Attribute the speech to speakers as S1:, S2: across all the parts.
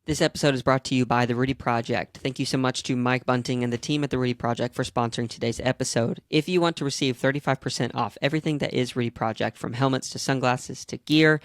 S1: This episode is brought to you by The Rudy Project. Thank you so much to Mike Bunting and the team at The Rudy Project for sponsoring today's episode. If you want to receive 35% off everything that is Rudy Project, from helmets to sunglasses to gear,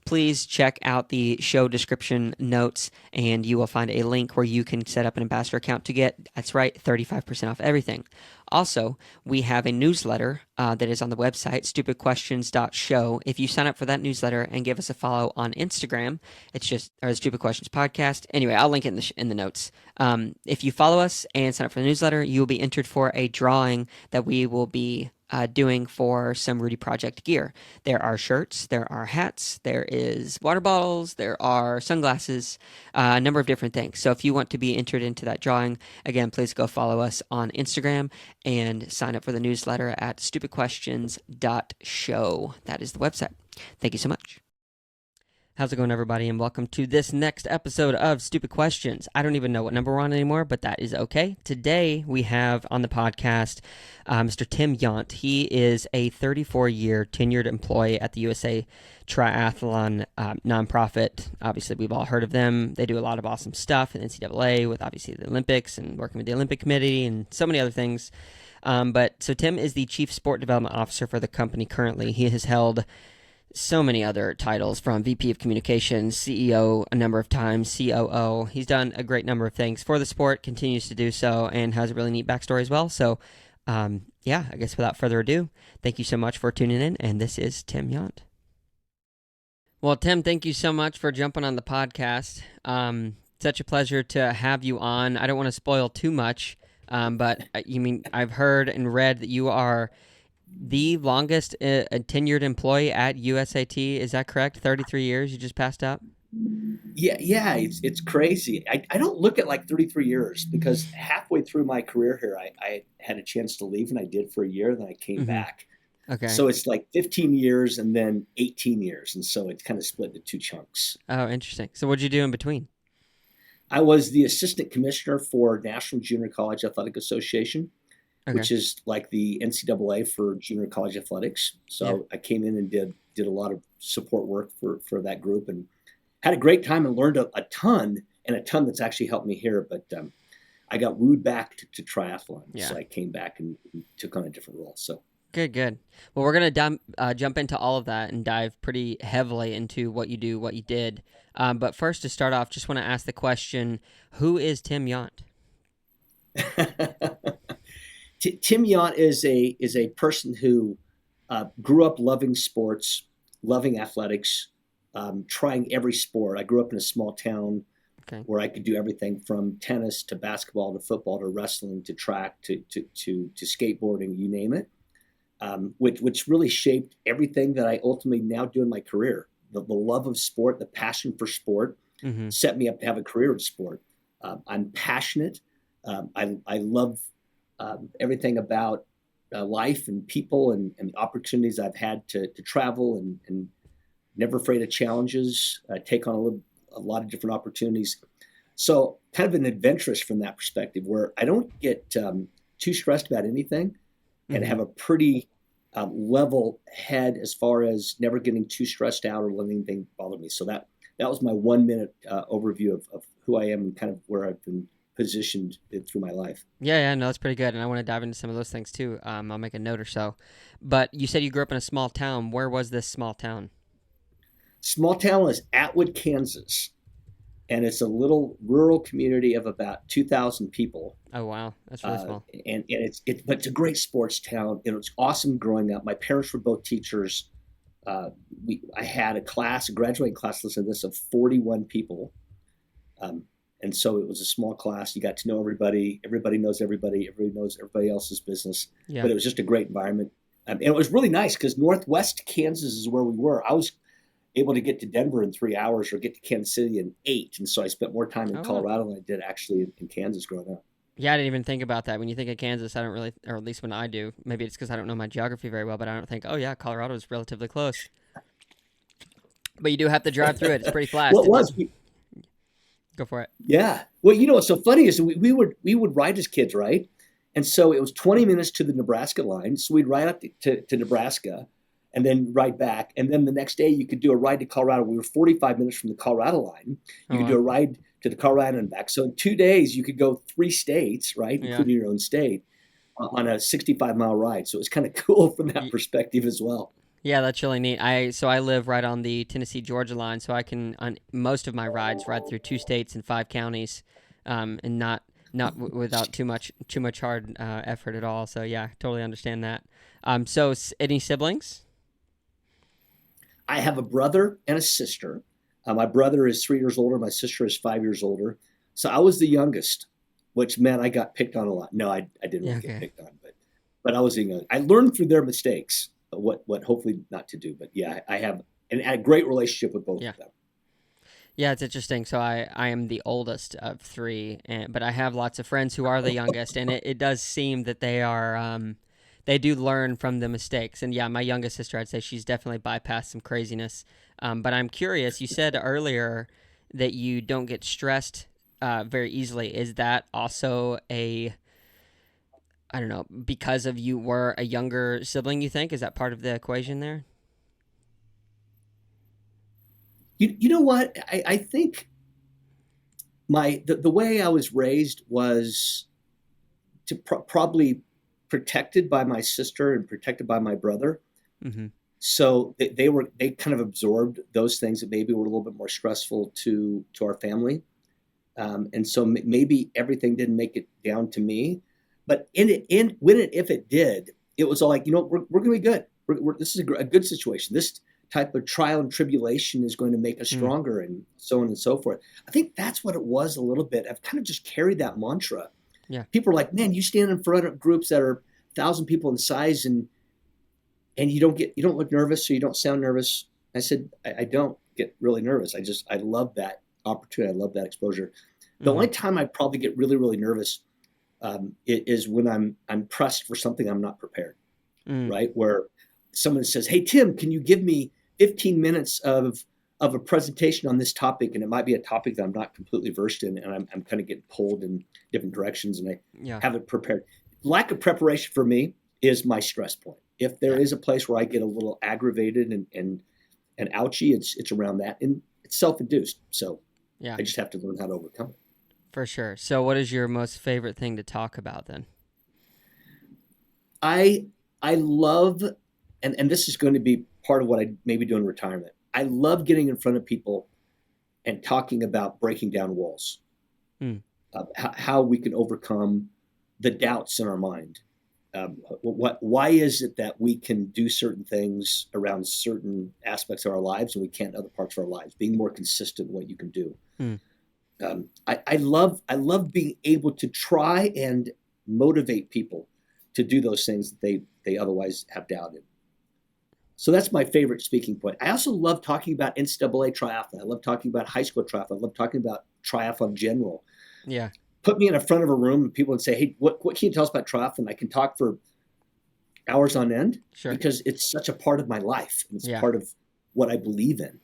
S1: please check out the show description notes and you will find a link where you can set up an ambassador account to get, that's right, 35% off everything. Also, we have a newsletter that is on the website, stupidquestions.show. If you sign up for that newsletter and give us a follow on Instagram, it's just our Stupid Questions podcast. Anyway, I'll link it in the notes. If you follow us and sign up for the newsletter, you will be entered for a drawing that we will be doing for some Rudy Project gear. There are shirts, there are hats, there is water bottles, there are sunglasses, a number of different things. So if you want to be entered into that drawing, again, please go follow us on Instagram and sign up for the newsletter at stupidquestions.show. That is the website. Thank you so much. How's it going, everybody, and welcome to this next episode of Stupid Questions. I don't even know what number we're on anymore, but that is okay. Today, we have on the podcast Mr. Tim Yount. He is a 34-year tenured employee at the USA Triathlon nonprofit. Obviously, we've all heard of them. They do a lot of awesome stuff in NCAA with, obviously, the Olympics and working with the Olympic Committee and so many other things. So Tim is the Chief Sport Development Officer for the company currently. He has held so many other titles, from VP of Communications, CEO a number of times, COO. He's done a great number of things for the sport, continues to do so, and has a really neat backstory as well. So, I guess without further ado, thank you so much for tuning in, and this is Tim Yount. Well, Tim, thank you so much for jumping on the podcast. Such a pleasure to have you on. I don't want to spoil too much, but I've heard and read that you are the longest tenured employee at USAT. Is that correct? 33 years. You just passed out?
S2: Yeah, it's crazy. I don't look at like 33 years because halfway through my career here, I had a chance to leave, and I did for a year, then I came
S1: Mm-hmm.
S2: back.
S1: Okay.
S2: So it's like 15 years and then 18 years. And so it's kind of split into two chunks.
S1: Oh, interesting. So what'd you do in between?
S2: I was the assistant commissioner for National Junior College Athletic Association,
S1: Okay.
S2: which is like the NCAA for junior college athletics.
S1: Yeah.
S2: So I came in and did a lot of support work for that group, and had a great time and learned a ton, and a ton that's actually helped me here. But I got wooed back to triathlon,
S1: Yeah.
S2: so I came back and took on a different role. So
S1: Good. Well, we're going to jump into all of that and dive pretty heavily into what you do, what you did. But first, to start off, just want to ask the question, who is Tim Yount?
S2: Tim Yount is a person who grew up loving sports, loving athletics, trying every sport. I grew up in a small town
S1: Okay.
S2: where I could do everything from tennis to basketball to football to wrestling to track to skateboarding, you name it, which really shaped everything that I ultimately now do in my career. The love of sport, the passion for sport,
S1: Mm-hmm.
S2: set me up to have a career in sport. I'm passionate. I love everything about life and people and the opportunities I've had to travel and never afraid of challenges, take on a lot of different opportunities. So kind of an adventurous from that perspective, where I don't get too stressed about anything, and
S1: Mm-hmm.
S2: have a pretty level head as far as never getting too stressed out or letting anything bother me. So that was my 1 minute overview of who I am and kind of where I've been positioned through my life.
S1: Yeah, no, that's pretty good. And I want to dive into some of those things too. I'll make a note or so. But you said you grew up in a small town. Where was this small town?
S2: Small town is Atwood, Kansas, and it's a little rural community of about 2,000 people.
S1: Oh, wow. That's really small.
S2: But it's a great sports town. It was awesome growing up. My parents were both teachers. I had a graduating class, listen to this, of 41 people. And so it was a small class. You got to know everybody. Everybody knows everybody. Everybody knows everybody else's business.
S1: Yeah.
S2: But it was just a great environment. And it was really nice because Northwest Kansas is where we were. I was able to get to Denver in 3 hours or get to Kansas City in 8. And so I spent more time in
S1: Oh, wow.
S2: Colorado than I did actually in Kansas growing up.
S1: Yeah, I didn't even think about that. When you think of Kansas, I don't really, or at least when I do, maybe it's because I don't know my geography very well, but I don't think, oh yeah, Colorado is relatively close. But you do have to drive through it. It's pretty flat.
S2: Well, it was.
S1: Go for it.
S2: Yeah. Well, what's so funny is we would ride as kids, right? And so it was 20 minutes to the Nebraska line. So we'd ride up to Nebraska, and then ride back. And then the next day you could do a ride to Colorado. We were 45 minutes from the Colorado line. You
S1: Oh
S2: could do
S1: wow.
S2: a ride to the Colorado and back. So in 2 days you could go 3 states, right,
S1: Yeah.
S2: including your own state, on a 65-mile ride. So it's kind of cool from that
S1: Y-
S2: perspective as well.
S1: Yeah, that's really neat. I live right on the Tennessee Georgia line, so I can on most of my rides ride through 2 states and 5 counties, and without too much hard effort at all. So yeah, totally understand that. So any siblings?
S2: I have a brother and a sister. My brother is 3 years older. My sister is 5 years older. So I was the youngest, which meant I got picked on a lot. No, I didn't
S1: Yeah.
S2: really get
S1: Okay.
S2: picked on, but I was the young. I learned through their mistakes what hopefully not to do. But yeah, I have a great relationship with both
S1: Yeah.
S2: of them.
S1: Yeah, it's interesting. So I am the oldest of three, but I have lots of friends who are the youngest, and it does seem that they do learn from the mistakes. And yeah, my youngest sister, I'd say she's definitely bypassed some craziness. But I'm curious. You said earlier that you don't get stressed very easily. Is that also I don't know, because of you were a younger sibling? You think is that part of the equation there?
S2: You know what? I think the way I was raised was to probably protected by my sister and protected by my brother.
S1: Mm-hmm.
S2: So they kind of absorbed those things that maybe were a little bit more stressful to our family, and so maybe everything didn't make it down to me, but in when it if it did, it was all like, we're going to be good. This is a good situation. This type of trial and tribulation is going to make us
S1: Mm.
S2: stronger, and so on and so forth. I think that's what it was a little bit. I've kind of just carried that mantra.
S1: Yeah.
S2: People are like, man, you stand in front of groups that are 1,000 people in size, and you don't look nervous, or you don't sound nervous. I said, I don't get really nervous. I love that opportunity. I love that exposure. The
S1: Mm-hmm.
S2: only time I probably get really, really nervous, is when I'm pressed for something I'm not prepared,
S1: Mm.
S2: right? Where someone says, hey, Tim, can you give me 15 minutes of a presentation on this topic? And it might be a topic that I'm not completely versed in, and I'm kind of getting pulled in different directions, and I
S1: Yeah.
S2: haven't prepared. Lack of preparation for me is my stress point. If there
S1: Yeah.
S2: is a place where I get a little aggravated and ouchy, it's around that, and it's self-induced. So
S1: Yeah.
S2: I just have to learn how to overcome it.
S1: For sure. So, what is your most favorite thing to talk about then?
S2: I I love, and this is going to be part of what I maybe do in retirement. I love getting in front of people and talking about breaking down walls,
S1: Mm.
S2: how we can overcome the doubts in our mind. Why is it that we can do certain things around certain aspects of our lives and we can't in other parts of our lives? Being more consistent in what you can do.
S1: Mm.
S2: I love being able to try and motivate people to do those things that they otherwise have doubted. So that's my favorite speaking point. I also love talking about NCAA triathlon. I love talking about high school triathlon. I love talking about triathlon in general.
S1: Yeah.
S2: Put me in the front of a room and people would say, hey, what can you tell us about triathlon? I can talk for hours on end
S1: Sure.
S2: because it's such a part of my life. And it's
S1: Yeah.
S2: part of what I believe in.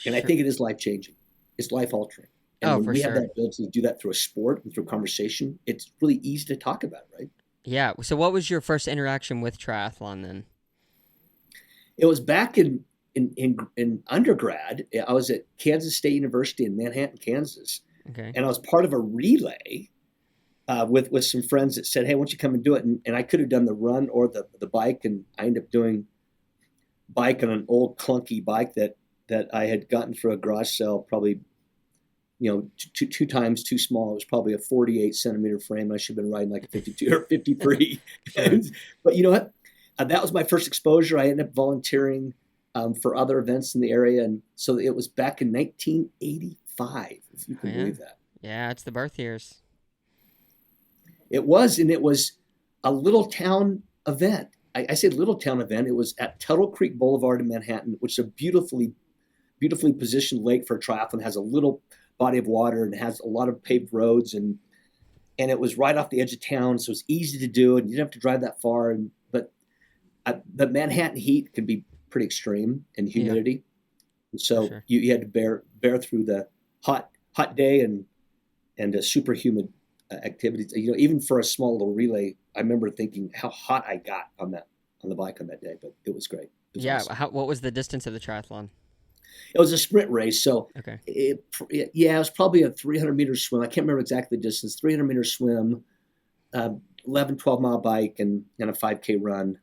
S2: And I
S1: Sure.
S2: think it is life changing. It's life altering. And
S1: Oh,
S2: when
S1: for
S2: we have that
S1: sure.
S2: ability to do that through a sport and through conversation, it's really easy to talk about, right?
S1: Yeah. So, what was your first interaction with triathlon then?
S2: It was back in undergrad. I was at Kansas State University in Manhattan, Kansas,
S1: Okay.
S2: and I was part of a relay with some friends that said, "Hey, why don't you come and do it?" And I could have done the run or the bike, and I ended up doing bike on an old clunky bike that I had gotten through a garage sale, probably two times too small. It was probably a 48 centimeter frame. I should have been riding like a 52 or 53.
S1: Sure.
S2: But you know what? That was my first exposure. I ended up volunteering for other events in the area. And so it was back in 1985, if you
S1: Oh,
S2: can
S1: yeah.
S2: believe that.
S1: Yeah. It's the birth years.
S2: And it was a little town event. I say little town event. It was at Tuttle Creek Boulevard in Manhattan, which is a beautifully positioned lake for a triathlon. Has a little body of water and has a lot of paved roads, and it was right off the edge of town, so it's easy to do, and you didn't have to drive that far. But the Manhattan heat can be pretty extreme in
S1: Yeah.
S2: humidity, and
S1: For
S2: so
S1: sure.
S2: you had to bear through the hot day and the super humid activities. Even for a small little relay, I remember thinking how hot I got on the bike on that day, but it was great. It was
S1: Yeah.
S2: awesome.
S1: What was the distance of the triathlon?
S2: It was a sprint race, so
S1: Okay.
S2: it was probably a 300-meter swim. I can't remember exactly the distance. 300-meter swim, 11, 12-mile bike, and a 5K run.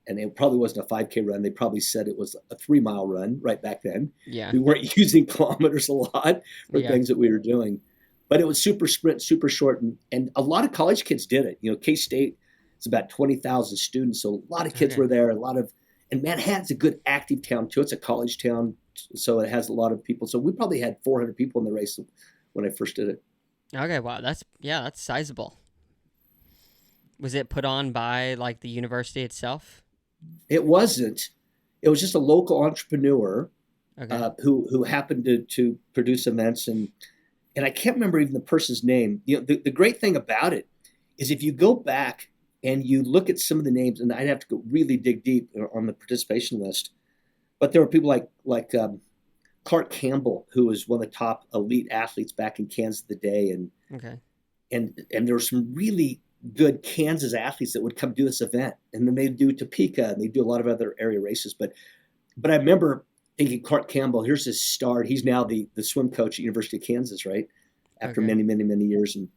S2: And it probably wasn't a 5K run. They probably said it was a 3-mile run right back then.
S1: Yeah.
S2: We weren't using kilometers a lot for
S1: Yeah.
S2: things that we were doing. But it was super sprint, super short. And a lot of college kids did it. K-State is about 20,000 students. So a lot of kids
S1: Okay.
S2: were there. And Manhattan's a good active town too. It's a college town. So it has a lot of people. So we probably had 400 people in the race when I first did it.
S1: Okay. Wow. That's sizable. Was it put on by like the university itself?
S2: It wasn't. It was just a local entrepreneur
S1: Okay.
S2: who happened to produce events, and I can't remember even the person's name. The great thing about it is if you go back and you look at some of the names, and I'd have to go really dig deep on the participation list, but there were people like Clark Campbell, who was one of the top elite athletes back in Kansas the day,
S1: Okay.
S2: and there were some really good Kansas athletes that would come do this event, and then they do Topeka and they do a lot of other area races. But I remember thinking, Clark Campbell, here's this star. He's now the swim coach at University of Kansas, right? After
S1: Okay.
S2: many years, and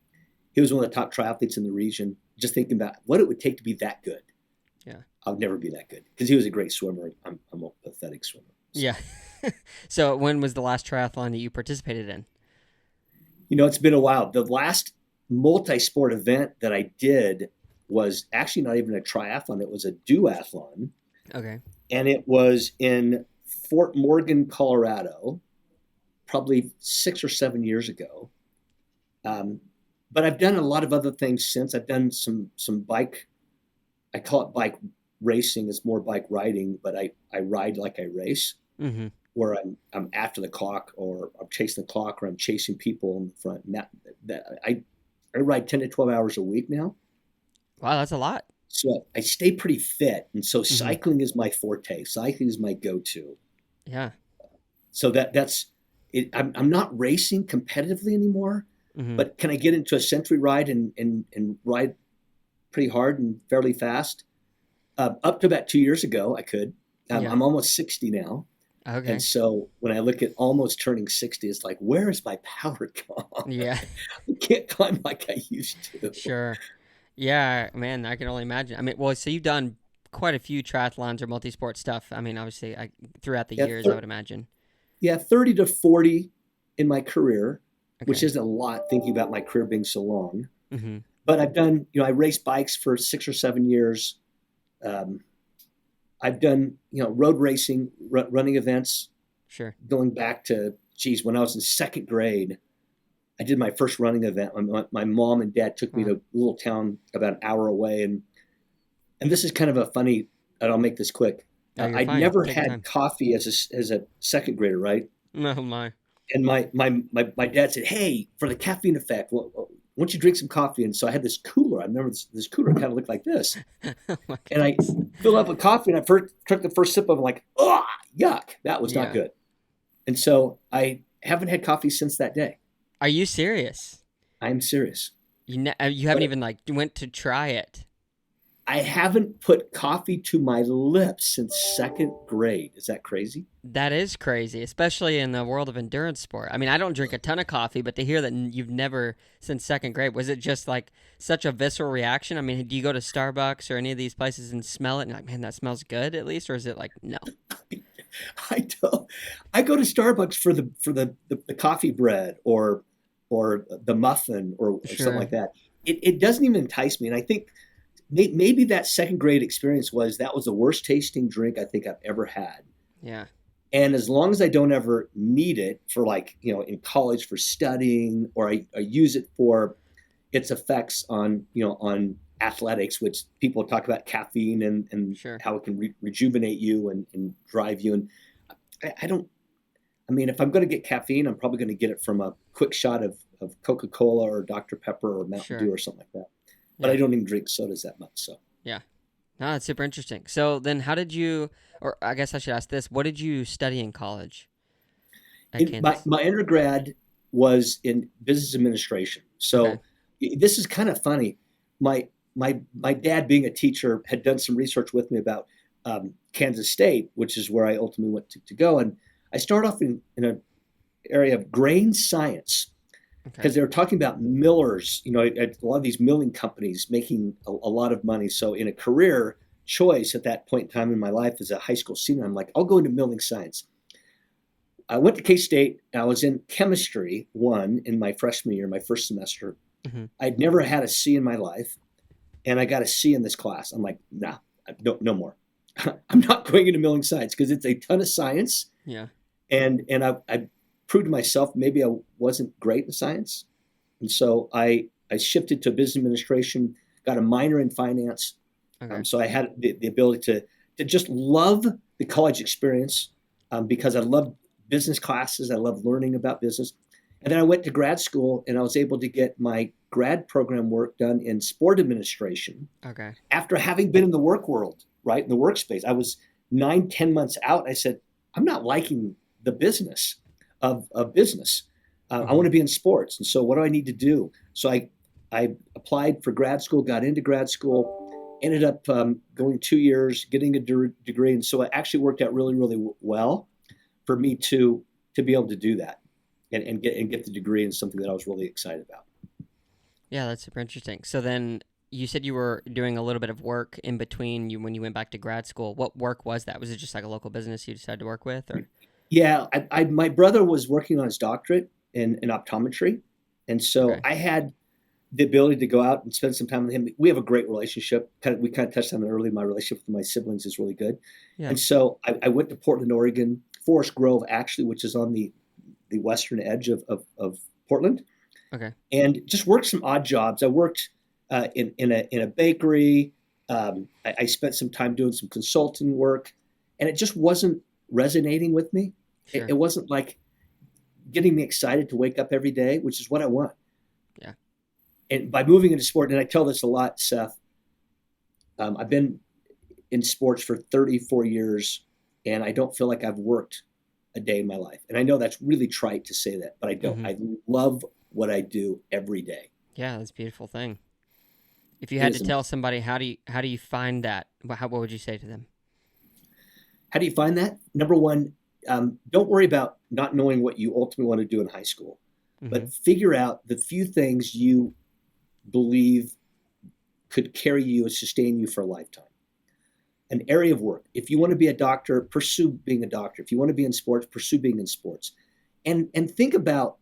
S2: he was one of the top triathletes in the region. Just thinking about what it would take to be that good.
S1: Yeah.
S2: I would never be that good because he was a great swimmer. I'm a pathetic swimmer. So.
S1: Yeah. So when was the last triathlon that you participated in?
S2: It's been a while. The last multi-sport event that I did was actually not even a triathlon. It was a duathlon.
S1: Okay.
S2: And it was in Fort Morgan, Colorado, probably 6 or 7 years ago. But I've done a lot of other things since. I've done some bike. I call it bike racing. It's more bike riding, but I ride like I race,
S1: Mm-hmm.
S2: where I'm after the clock, or I'm chasing the clock, or I'm chasing people in the front. And I ride 10 to 12 hours a weit now.
S1: Wow, that's a lot.
S2: So I stay pretty fit. And so
S1: Mm-hmm.
S2: cycling is my forte. Cycling is my go-to.
S1: Yeah.
S2: So that's it. I'm not racing competitively anymore,
S1: Mm-hmm.
S2: but can I get into a century ride and ride pretty hard and fairly fast? Up to about 2 years ago, I could.
S1: Yeah.
S2: I'm almost 60 now. And
S1: Okay.
S2: so when I look at almost turning 60, it's like, where is my power gone?
S1: Yeah.
S2: I can't climb like I used to.
S1: Sure. Yeah, man, I can only imagine. I mean, well, so you've done quite a few triathlons or multi-sport stuff. I mean, obviously, throughout the
S2: Yeah,
S1: years, I would imagine.
S2: yeah, 30 to 40 in my career, which
S1: Okay.
S2: isn't a lot thinking about my career being so long.
S1: Mm-hmm.
S2: But I've done, I raced bikes for 6 or 7 years. Um, I've done, road racing, running events,
S1: Sure.
S2: going back to, when I was in second grade. I did my first running event. My mom and dad took me
S1: Wow.
S2: to a little town about an hour away. And this is kind of a funny, and I'll make this quick.
S1: Oh, you're
S2: I'd
S1: fine.
S2: never
S1: Take your
S2: had
S1: time.
S2: coffee as a second grader, right?
S1: Oh my.
S2: And my dad said, "Hey, for the caffeine effect, why don't you drink some coffee?" And so I had this cooler. I remember this cooler kind of looked like this.
S1: Oh my
S2: And I
S1: goodness.
S2: filled up with coffee, and I first took the first sip of it, like, oh, yuck, that was not
S1: Yeah.
S2: good. And so I haven't had coffee since that day.
S1: Are you serious?
S2: I'm serious.
S1: You haven't
S2: But
S1: even like went to try it.
S2: I haven't put coffee to my lips since second grade. Is that crazy?
S1: That is crazy, especially in the world of endurance sport. I mean, I don't drink a ton of coffee, but to hear that you've never since second grade, was it just like such a visceral reaction? I mean, do you go to Starbucks or any of these places and smell it and like, man, that smells good at least, or is it like no?
S2: I don't. I go to Starbucks for the coffee bread or the muffin or something
S1: Sure.
S2: like that. It doesn't even entice me. And I think maybe that second grade experience was the worst tasting drink I think I've ever had.
S1: Yeah.
S2: And as long as I don't ever need it for in college for studying, or I use it for its effects on athletics, which people talk about caffeine and
S1: Sure.
S2: how it can rejuvenate you and drive you. And I don't, I mean, if I'm going to get caffeine, I'm probably going to get it from a quick shot of Coca-Cola or Dr. Pepper or Mountain
S1: Sure.
S2: Dew or something like that. But
S1: Yeah.
S2: I don't even drink sodas that much. So
S1: Yeah. No, that's super interesting. So then how did you, or I guess I should ask this, what did you study in college at Kansas?
S2: my undergrad was in business administration.
S1: Okay.
S2: So this is kind of funny. My my dad, being a teacher, had done some research with me about Kansas State, which is where I ultimately went to go. And I started off in an area of grain science
S1: Okay.
S2: because they were talking about millers, a lot of these milling companies making a lot of money. So in a career choice at that point in time in my life as a high school senior, I'm like, I'll go into milling science. I went to K-State. I was in chemistry 1 in my freshman year, my first semester.
S1: Mm-hmm.
S2: I'd never had a C in my life, and I got a C in this class. I'm like, nah, no more. I'm not going into milling science because it's a ton of science.
S1: Yeah.
S2: And I proved to myself maybe I wasn't great in science. And so I shifted to business administration, got a minor in finance.
S1: Okay.
S2: So I had the ability to just love the college experience because I loved business classes. I loved learning about business. And then I went to grad school and I was able to get my grad program work done in sport administration
S1: Okay.
S2: after having been in the work world, right? In the workspace. I was 9, 10 months out. I said, I'm not liking the business of business. I want to be in sports. And so what do I need to do? So I applied for grad school, got into grad school, ended up going 2 years, getting a degree. And so it actually worked out really, really well for me to be able to do that and get the degree in something that I was really excited about.
S1: Yeah, that's super interesting. So then you said you were doing a little bit of work in between you when you went back to grad school. What work was that? Was it just like a local business you decided to work with, or?
S2: Yeah, my brother was working on his doctorate in optometry. And so
S1: Okay.
S2: I had the ability to go out and spend some time with him. We have a great relationship. We kind of touched on it earlier. My relationship with my siblings is really good.
S1: Yeah.
S2: And so I went to Portland, Oregon, Forest Grove, actually, which is on the western edge of Portland,
S1: Okay.
S2: and just worked some odd jobs. I worked in a bakery. I spent some time doing some consulting work, and it just wasn't resonating with me.
S1: Sure.
S2: It wasn't like getting me excited to wake up every day, which is what I want.
S1: Yeah.
S2: And by moving into sport, and I tell this a lot, Seth, I've been in sports for 34 years, and I don't feel like I've worked a day in my life. And I know that's really trite to say that, but I don't.
S1: Mm-hmm.
S2: I love what I do every day.
S1: Yeah, that's a beautiful thing. If you
S2: It
S1: had to
S2: is
S1: tell
S2: amazing.
S1: somebody how do you find that, what would you say to them?
S2: How do you find that? Number one, don't worry about not knowing what you ultimately want to do in high school,
S1: Mm-hmm.
S2: but figure out the few things you believe could carry you and sustain you for a lifetime. An area of work. If you want to be a doctor, pursue being a doctor. If you want to be in sports, pursue being in sports. And think about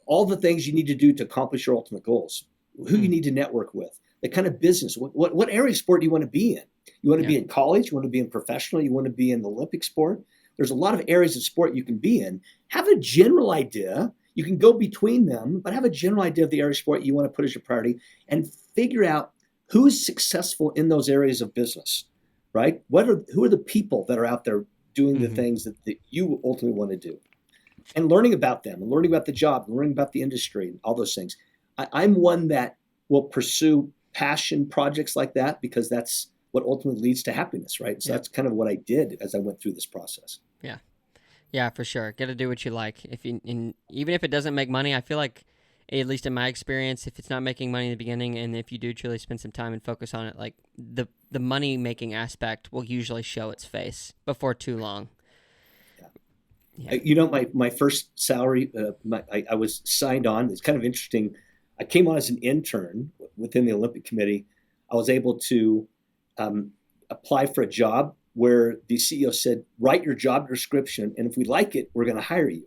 S2: all the things you need to do to accomplish your ultimate goals, who you
S1: Mm.
S2: need to network with, the kind of business, what area of sport do you want to be in? You want to
S1: Yeah.
S2: be in college, you want to be in professional, you want to be in the Olympic sport. There's a lot of areas of sport you can be in. Have a general idea. You can go between them, but have a general idea of the area of sport you want to put as your priority and figure out who's successful in those areas of business, right? Who are the people that are out there doing the
S1: Mm-hmm.
S2: things that you ultimately want to do? And learning about them and learning about the job, and learning about the industry and all those things. I'm one that will pursue passion projects like that because that's what ultimately leads to happiness, right? So
S1: Yeah.
S2: that's kind of what I did as I went through this process.
S1: Yeah. Yeah, for sure. Got to do what you like. If you, and even if it doesn't make money, I feel like, at least in my experience, if it's not making money in the beginning, and if you do truly spend some time and focus on it, like the money making aspect will usually show its face before too long. Yeah.
S2: My first salary, I was signed on. It's kind of interesting. I came on as an intern within the Olympic Committee. I was able to apply for a job where the CEO said, write your job description, and if we like it, we're going to hire you.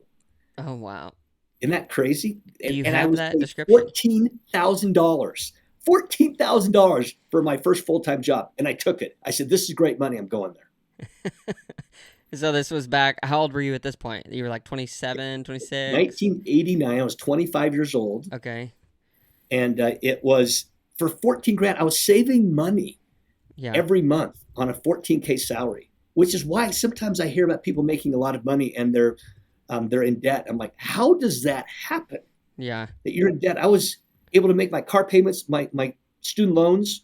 S1: Oh wow.
S2: Isn't that crazy?
S1: Do you
S2: And I
S1: have
S2: was
S1: that
S2: paid
S1: description?
S2: $14,000. $14,000 for my first full-time job. And I took it. I said, this is great money. I'm going there.
S1: So this was back. How old were you at this point? You were like 27, 26?
S2: 1989, I was 25 years old.
S1: Okay.
S2: And it was for 14 grand. I was saving money
S1: Yeah.
S2: every month on a 14K salary, which is why sometimes I hear about people making a lot of money and they're in debt. I'm like, how does that happen?
S1: Yeah.
S2: That you're in debt? I was able to make my car payments, my student loans,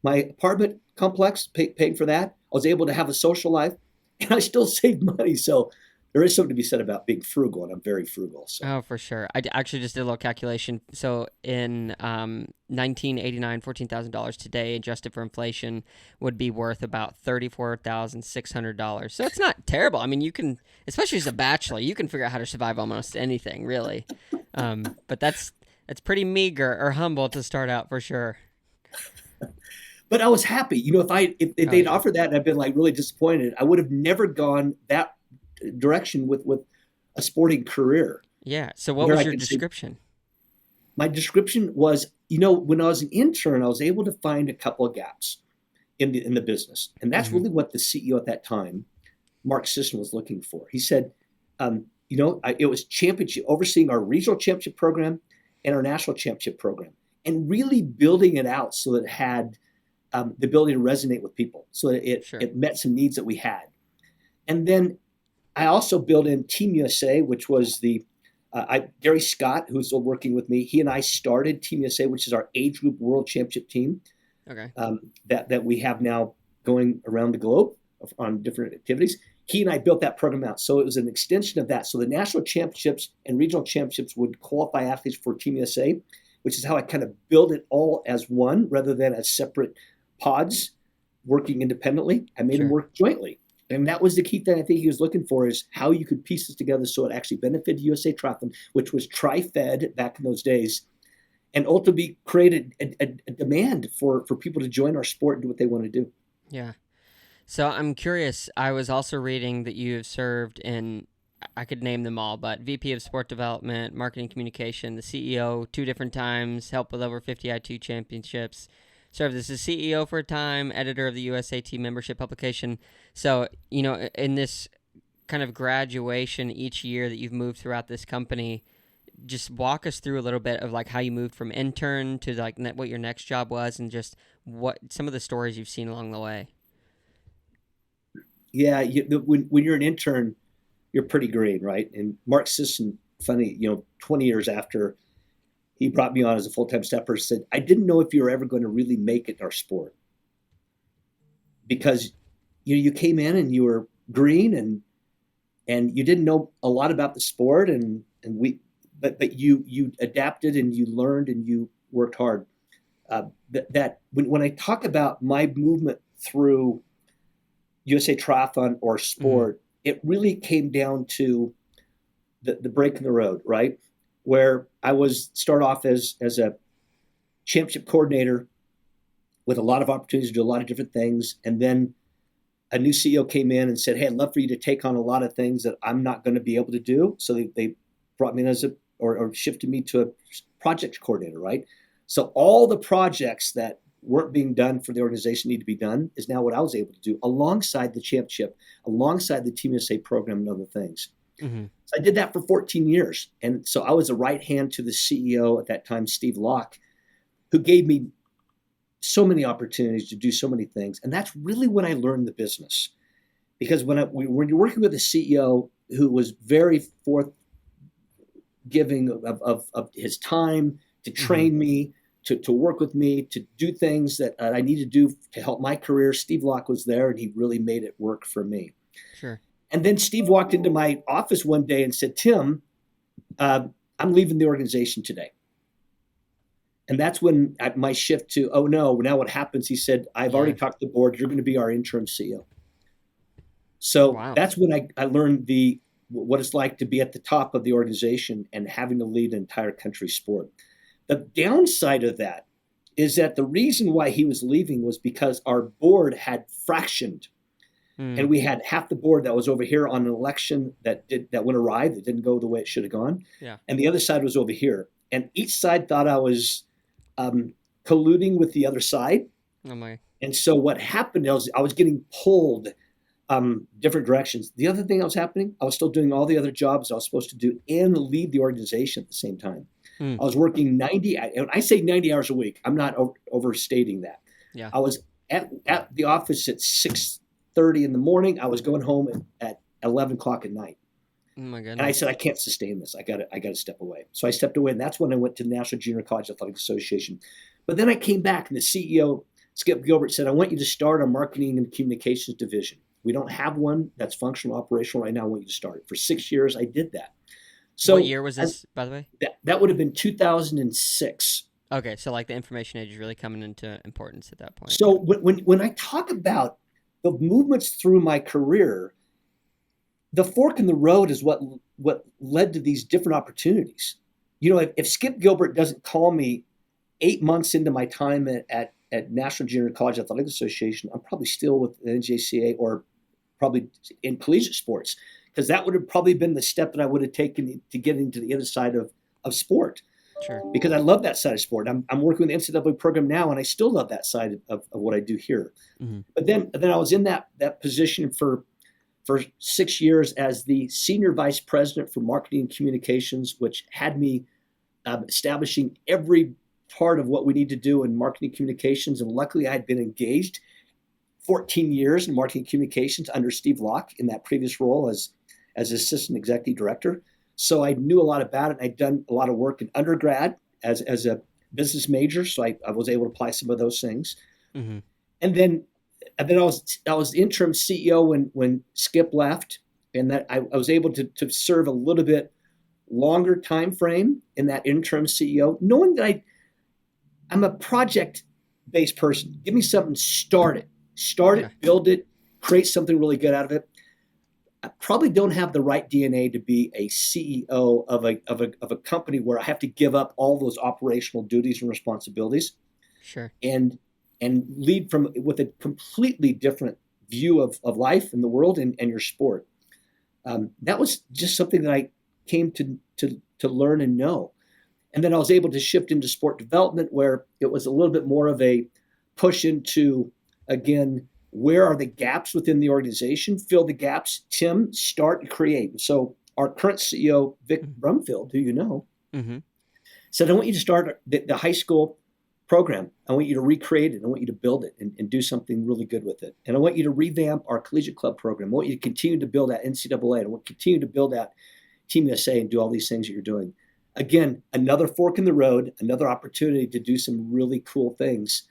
S2: my apartment complex, paying for that. I was able to have a social life, and I still saved money. So there is something to be said about being frugal, and I'm very frugal. So
S1: Oh, for sure. Actually just did a little calculation. So in 1989, $14,000 today, adjusted for inflation, would be worth about $34,600. So it's not terrible. I mean, you can, especially as a bachelor, you can figure out how to survive almost anything, really. But that's pretty meager or humble to start out for sure.
S2: but I was happy. If
S1: Oh
S2: they'd
S1: yeah,
S2: offered that and I've been like really disappointed, I would have never gone that direction with a sporting career
S1: yeah. So what
S2: where
S1: was
S2: I
S1: your
S2: could say
S1: description?
S2: my description was, when I was an intern, I was able to find a couple of gaps in the business, and that's
S1: Hmm.
S2: really what the CEO at that time, Mark Sisson, was looking for. He said, it was championship, overseeing our regional championship program and our national championship program, and really building it out so that it had the ability to resonate with people, so that it
S1: Sure.
S2: it met some needs that we had. And then I also built in Team USA, which was Gary Scott, who's still working with me. He and I started Team USA, which is our age group world championship team
S1: Okay.
S2: that we have now going around the globe on different activities. He and I built that program out. So it was an extension of that. So the national championships and regional championships would qualify athletes for Team USA, which is how I kind of build it all as one rather than as separate pods working independently. I made them
S1: Sure.
S2: work jointly. And that was the key thing I think he was looking for, is how you could piece this together so it actually benefited USA Triathlon, which was tri-fed back in those days, and ultimately created a demand for people to join our sport and do what they want to do.
S1: Yeah. So I'm curious. I was also reading that you have served in, I could name them all, but VP of Sport Development, Marketing Communication, the CEO two different times, helped with over 50 I2 championships, served as the CEO for a time, editor of the USAT membership publication. So, in this kind of graduation each year that you've moved throughout this company, just walk us through a little bit of like how you moved from intern to like what your next job was, and just what some of the stories you've seen along the way.
S2: Yeah, when you're an intern, you're pretty green, right? And Mark Sisson, funny, 20 years after he brought me on as a full-time stepper, said, I didn't know if you were ever going to really make it in our sport, because you came in and you were green, and you didn't know a lot about the sport, but you adapted and you learned and you worked hard. That when I talk about my movement through USA Triathlon or
S1: Mm-hmm.
S2: sport, it really came down to the break in the road, right? Where I was start off as a championship coordinator with a lot of opportunities to do a lot of different things. And then a new CEO came in and said, hey, I'd love for you to take on a lot of things that I'm not going to be able to do. So they brought me in or shifted me to a project coordinator, right? So all the projects that weren't being done for the organization need to be done is now what I was able to do alongside the championship, alongside the Team USA program and other things.
S1: Mm-hmm.
S2: So I did that for 14 years. And so I was a right hand to the CEO at that time, Steve Locke, who gave me so many opportunities to do so many things. And that's really when I learned the business. Because when you're working with a CEO who was very forthgiving of his time to
S1: Mm-hmm.
S2: train me, to work with me, to do things that I need to do to help my career, Steve Locke was there, and he really made it work for me.
S1: Sure.
S2: And then Steve walked into my office one day and said, Tim, I'm leaving the organization today. And that's when my shift to, oh no, now what happens? He said, I've already
S1: Yeah.
S2: talked to the board. You're going to be our interim CEO. So
S1: Wow.
S2: that's when I learned what it's like to be at the top of the organization and having to lead an entire country sport. The downside of that is that the reason why he was leaving was because our board had fractioned,
S1: Mm.
S2: and we had half the board that was over here on an election that went awry, that didn't go the way it should have gone,
S1: Yeah.
S2: and the other side was over here. And each side thought I was colluding with the other side.
S1: Oh my.
S2: And so what happened was I was getting pulled different directions. The other thing that was happening, I was still doing all the other jobs I was supposed to do and lead the organization at the same time.
S1: Mm.
S2: I was working 90, and I say 90 hours a week. I'm not overstating that.
S1: Yeah.
S2: I was at the office at 6:30 in the morning. I was going home at 11 o'clock at night.
S1: Oh my
S2: And I
S1: goodness.
S2: said, I can't sustain this. I got to step away. So I stepped away, and that's when I went to the National Junior College Athletic Association. But then I came back, and the CEO, Skip Gilbert, said, I want you to start a marketing and communications division. We don't have one that's functional, operational right now. I want you to start it. For 6 years, I did that.
S1: What
S2: So
S1: year was this, by the way?
S2: that would have been 2006.
S1: Okay, so like the information age is really coming into importance at that point.
S2: So when I talk about the movements through my career, the fork in the road is what led to these different opportunities. If Skip Gilbert doesn't call me 8 months into my time at National Junior College Athletic Association, I'm probably still with the NJCA or probably in collegiate sports, because that would have probably been the step that I would have taken to get into the other side of sport.
S1: Sure.
S2: Because I love that side of sport. I'm working with the NCAA program now, and I still love that side of what I do here.
S1: Mm-hmm.
S2: But then I was in that position for 6 years as the senior vice president for marketing and communications, which had me establishing every part of what we need to do in marketing communications. And luckily, I had been engaged 14 years in marketing communications under Steve Locke in that previous role as assistant executive director. So I knew a lot about it. I'd done a lot of work in undergrad as a business major, so I was able to apply some of those things.
S1: Mm-hmm.
S2: And then I was the interim CEO when Skip left, and that I was able to serve a little bit longer time frame in that interim CEO, knowing that I'm a project-based person. Give me something, start it, build it, create something really good out of it. I probably don't have the right DNA to be a CEO of a company where I have to give up all those operational duties and responsibilities.
S1: Sure.
S2: And lead with a completely different view of life and the world and your sport. That was just something that I came to learn and know. And then I was able to shift into sport development, where it was a little bit more of a push into, again, where are the gaps within the organization? Fill the gaps. Tim, start and create. So our current CEO, Vic Brumfield, who you know, said, I want you to start the high school program. I want you to recreate it. I want you to build it and do something really good with it. And I want you to revamp our collegiate club program. I want you to continue to build out NCAA. I want to continue to build out Team USA and do all these things that you're doing. Again, another fork in the road, another opportunity to do some really cool things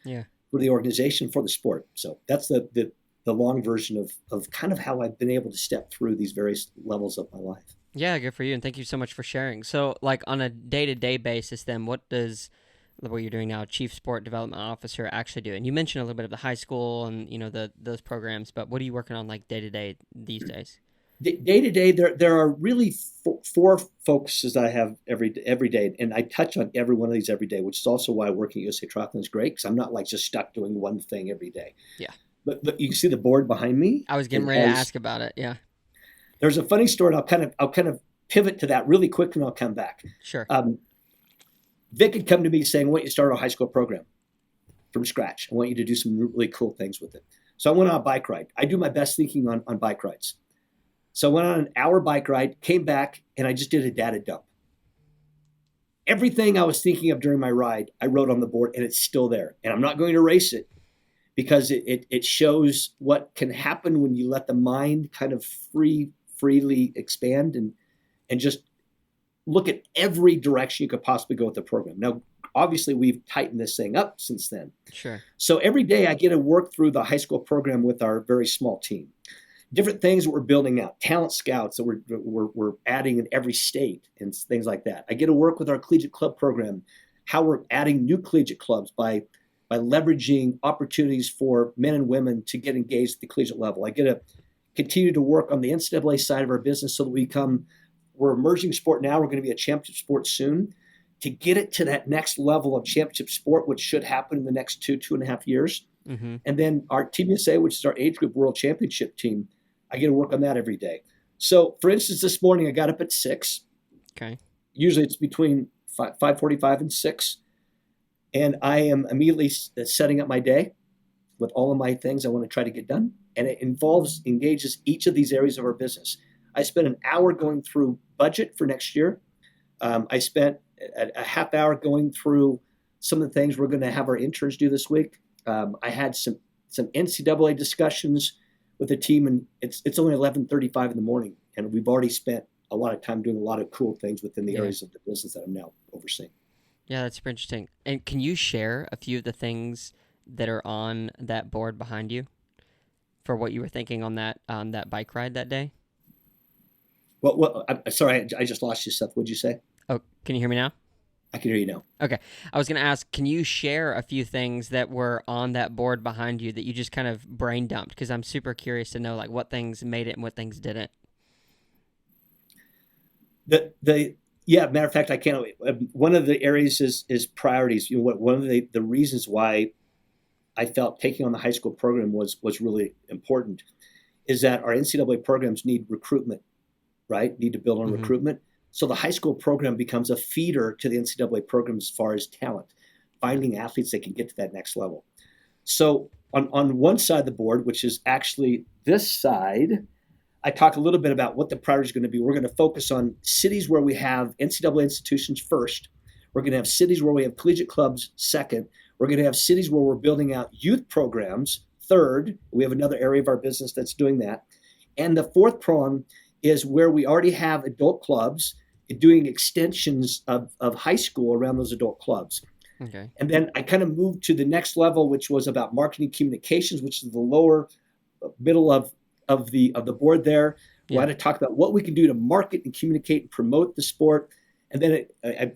S2: for the organization, for the sport. So that's the long version of kind of how I've been able to step through these various levels of my life.
S1: Yeah, good for you, and thank you so much for sharing. So, like on a day-to-day basis, then what does what you're doing now, Chief Sport Development Officer, actually do? And you mentioned a little bit of the high school and those programs, but what are you working on like day-to-day these days?
S2: Day to day, there are really four focuses I have every day, and I touch on every one of these every day, which is also why working at USA Triathlon is great, because I'm not like just stuck doing one thing every day.
S1: Yeah.
S2: But you can see the board behind me.
S1: I was getting ready to ask about it. Yeah.
S2: There's a funny story, and I'll kind of pivot to that really quick, and I'll come back.
S1: Sure.
S2: Vic had come to me saying, I want you to start a high school program from scratch. I want you to do some really cool things with it. So I went on a bike ride. I do my best thinking on bike rides. So I went on an hour bike ride, came back, and I just did a data dump. Everything I was thinking of during my ride, I wrote on the board, and it's still there. And I'm not going to erase it, because it shows what can happen when you let the mind kind of freely expand and just look at every direction you could possibly go with the program. Now, obviously, we've tightened this thing up since then.
S1: Sure.
S2: So every day I get to work through the high school program with our very small team. Different things that we're building out, talent scouts that we're adding in every state and things like that. I get to work with our collegiate club program, how we're adding new collegiate clubs by leveraging opportunities for men and women to get engaged at the collegiate level. I get to continue to work on the NCAA side of our business so that we're emerging sport now. We're going to be a championship sport soon. To get it to that next level of championship sport, which should happen in the next 2.5 years. Mm-hmm. And then our Team USA, which is our age group world championship team, I get to work on that every day. So, for instance, this morning I got up at 6.
S1: Okay.
S2: Usually it's between 5:45 and 6. And I am immediately setting up my day with all of my things I want to try to get done. And it engages each of these areas of our business. I spent an hour going through budget for next year. I spent a half hour going through some of the things we're going to have our interns do this week. I had some NCAA discussions with the team, and it's only 11:35 in the morning, and we've already spent a lot of time doing a lot of cool things within the areas of the business that I'm now overseeing.
S1: Yeah, that's super interesting. And can you share a few of the things that are on that board behind you? for what you were thinking on that bike ride that day?
S2: I'm sorry, I just lost you, Seth. What'd you say?
S1: Oh, can you hear me now?
S2: I can hear you now.
S1: Okay. I was going to ask, can you share a few things that were on that board behind you that you just kind of brain dumped? Because I'm super curious to know like what things made it and what things didn't.
S2: The Yeah, matter of fact, I can't. One of the areas is priorities. One of the reasons why I felt taking on the high school program was really important is that our NCAA programs need recruitment, right? Need to build on
S1: Mm-hmm.
S2: recruitment. So the high school program becomes a feeder to the NCAA program as far as talent,
S1: Yeah.
S2: finding athletes that can get to that next level. So on one side of the board, which is actually this side, I talk a little bit about what the priority is going to be. We're going to focus on cities where we have NCAA institutions first. We're going to have cities where we have collegiate clubs second. We're going to have cities where we're building out youth programs third. We have another area of our business that's doing that. And the fourth prong is where we already have adult clubs doing extensions of high school around those adult clubs.
S1: Okay.
S2: And then I kind of moved to the next level, which was about marketing communications, which is the lower middle of the board there. We
S1: Yeah.
S2: had to talk about what we can do to market and communicate and promote the sport. And then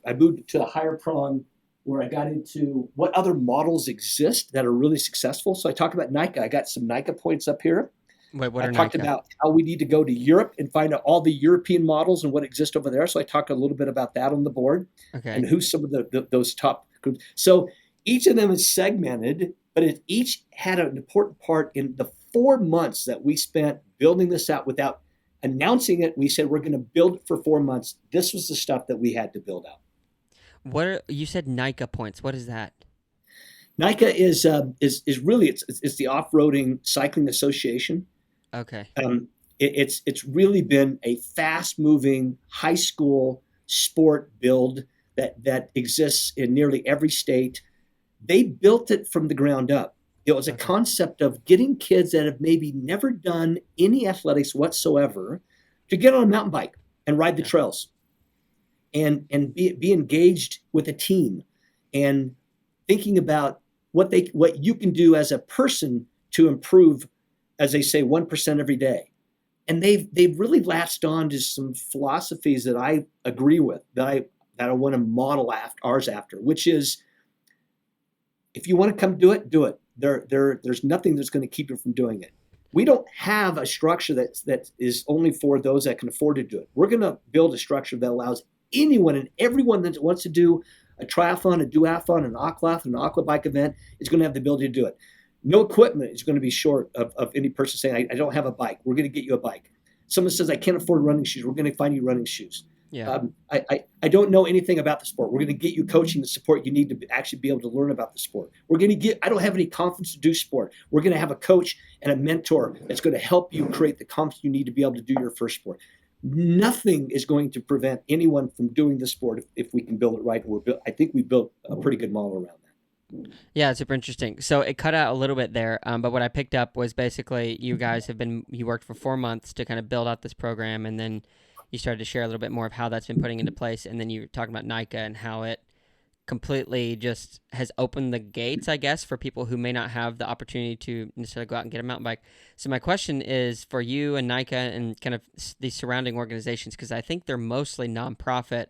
S2: I moved to the higher prong where I got into what other models exist that are really successful. So I talked about NICA. I got some NICA points up here.
S1: Wait, what
S2: I
S1: are
S2: talked
S1: NICA?
S2: about how we need to go to Europe and find out all the European models and what exists over there. So I talked a little bit about that on the board
S1: Okay.
S2: and who's some of those top groups. So each of them is segmented, but it each had an important part in the 4 months that we spent building this out without announcing it. We said we're going to build it for 4 months. This was the stuff that we had to build out.
S1: You said NICA points. What is that?
S2: NICA is really it's the Off-Roading Cycling Association.
S1: Okay.
S2: It's really been a fast-moving high school sport build that exists in nearly every state. They built it from the ground up. It was a
S1: Okay.
S2: concept of getting kids that have maybe never done any athletics whatsoever to get on a mountain bike and ride the
S1: Yeah.
S2: trails and be engaged with a team and thinking about what you can do as a person to improve, as they say, 1% every day. And they've really latched on to some philosophies that I agree with, that I want to model ours after, which is if you want to come do it, do it. There's nothing that's going to keep you from doing it. We don't have a structure that is only for those that can afford to do it. We're going to build a structure that allows anyone and everyone that wants to do a triathlon, a duathlon, an aquathlon, an aqua bike event is going to have the ability to do it. No equipment is going to be short of any person saying, I don't have a bike. We're going to get you a bike. Someone says, I can't afford running shoes. We're going to find you running shoes.
S1: Yeah.
S2: I don't know anything about the sport. We're going to get you coaching, the support you need to actually be able to learn about the sport. I don't have any confidence to do sport. We're going to have a coach and a mentor that's going to help you create the confidence you need to be able to do your first sport. Nothing is going to prevent anyone from doing the sport if we can build it right. I think we built a pretty good model around that.
S1: Yeah, super interesting. So it cut out a little bit there, but what I picked up was basically you worked for 4 months to kind of build out this program, and then you started to share a little bit more of how that's been putting into place, and then you were talking about NICA and how it completely just has opened the gates, I guess, for people who may not have the opportunity to necessarily go out and get a mountain bike. So my question is for you and NICA and kind of these surrounding organizations, because I think they're mostly nonprofit.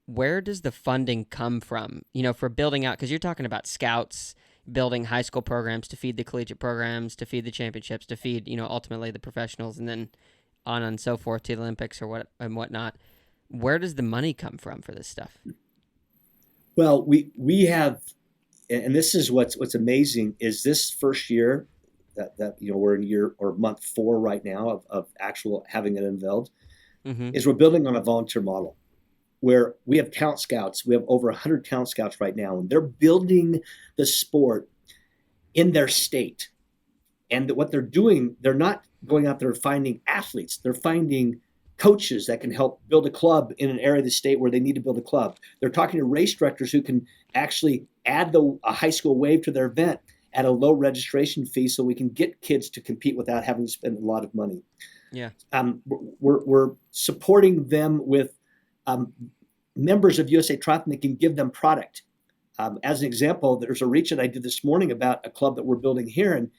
S1: Where does the funding come from, for building out? Because you're talking about scouts, building high school programs to feed the collegiate programs, to feed the championships, to feed, ultimately the professionals, and then on and so forth to the Olympics or whatnot. Where does the money come from for this stuff?
S2: Well, we have, and this is what's amazing is this first year that we're in year or month 4 right now of actual having it unveiled,
S1: Mm-hmm.
S2: is we're building on a volunteer model where we have talent scouts. We have over 100 talent scouts right now, and they're building the sport in their state. And what they're doing, they're not going out there finding athletes. They're finding coaches that can help build a club in an area of the state where they need to build a club. They're talking to race directors who can actually add a high school wave to their event at a low registration fee so we can get kids to compete without having to spend a lot of money.
S1: Yeah.
S2: We're supporting them with members of USA Triathlon that can give them product. As an example, there's a reach that I did this morning about a club that we're building here, and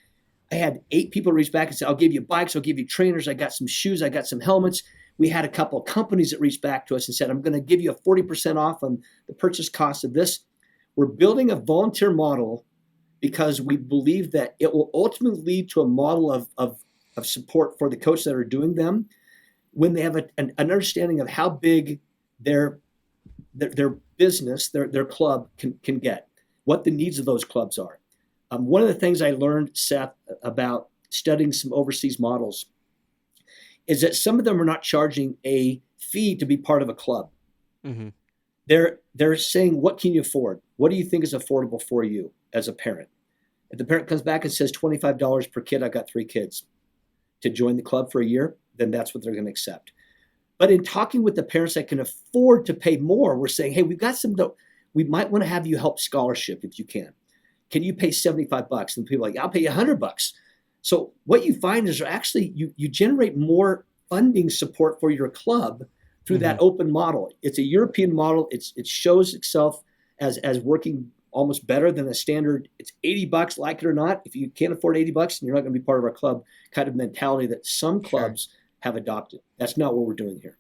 S2: I had 8 people reach back and say, I'll give you bikes, I'll give you trainers, I got some shoes, I got some helmets. We had a couple of companies that reached back to us and said, I'm going to give you a 40% off on the purchase cost of this. We're building a volunteer model because we believe that it will ultimately lead to a model of support for the coaches that are doing them when they have an understanding of how big their business, their club can get, what the needs of those clubs are. One of the things I learned, Seth, about studying some overseas models is that some of them are not charging a fee to be part of a club.
S1: Mm-hmm.
S2: They're saying, what can you afford? What do you think is affordable for you as a parent? If the parent comes back and says $25 per kid, I've got 3 kids, to join the club for a year, then that's what they're going to accept. But in talking with the parents that can afford to pay more, we're saying, hey, we might want to have you help scholarship if you can. Can you pay $75? And people are like, I'll pay you $100. So what you find is actually you generate more funding support for your club through that open model. It's a European model. It shows itself as working almost better than a standard. It's $80, like it or not. If you can't afford $80, then you're not going to be part of our club kind of mentality that some clubs have adopted. That's not what we're doing here.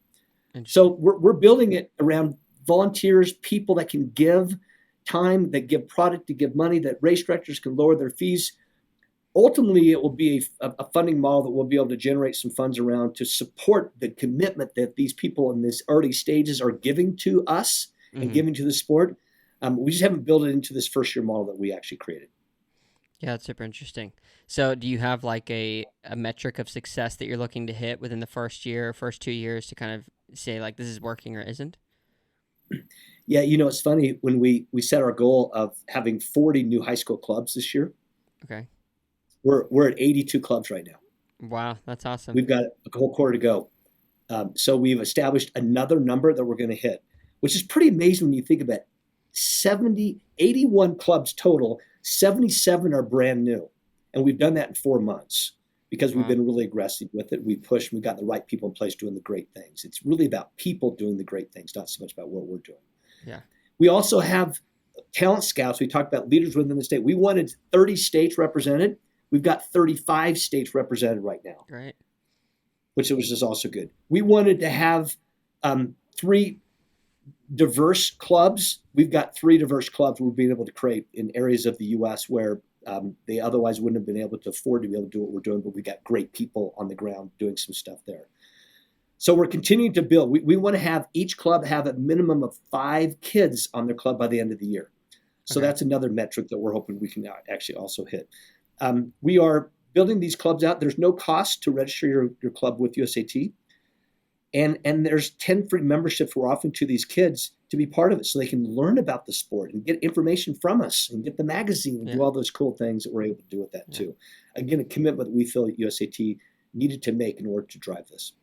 S2: So we're building it around volunteers, people that can give time, that give product, to give money, that race directors can lower their fees. Ultimately, it will be a funding model that we'll be able to generate some funds around to support the commitment that these people in these early stages are giving to us and giving to the sport. We just haven't built it into this first year model that we actually created.
S1: Yeah, that's super interesting. So do you have like a metric of success that you're looking to hit within the first year, first 2 years to kind of say like this is working or isn't?
S2: Yeah, it's funny when we set our goal of having 40 new high school clubs this year.
S1: Okay.
S2: We're at 82 clubs right now.
S1: Wow, that's awesome.
S2: We've got a whole quarter to go. So we've established another number that we're going to hit, which is pretty amazing when you think about it. 81 clubs total, 77 are brand new. And we've done that in 4 months because we've been really aggressive with it. We pushed, we got the right people in place doing the great things. It's really about people doing the great things, not so much about what we're doing.
S1: Yeah.
S2: We also have talent scouts. We talked about leaders within the state. We wanted 30 states represented. We've got 35 states represented right now.
S1: Right.
S2: Which was just also good. We wanted to have 3 diverse clubs. We've got 3 diverse clubs we're being able to create in areas of the U.S. where they otherwise wouldn't have been able to afford to be able to do what we're doing, but we got great people on the ground doing some stuff there. So we're continuing to build. We want to have each club have a minimum of 5 kids on their club by the end of the year. So that's another metric that we're hoping we can actually also hit. We are building these clubs out. There's no cost to register your club with USAT. And there's 10 free memberships we're offering to these kids to be part of it so they can learn about the sport and get information from us and get the magazine and do all those cool things that we're able to do with that too. Again, a commitment that we feel that USAT needed to make in order to drive this.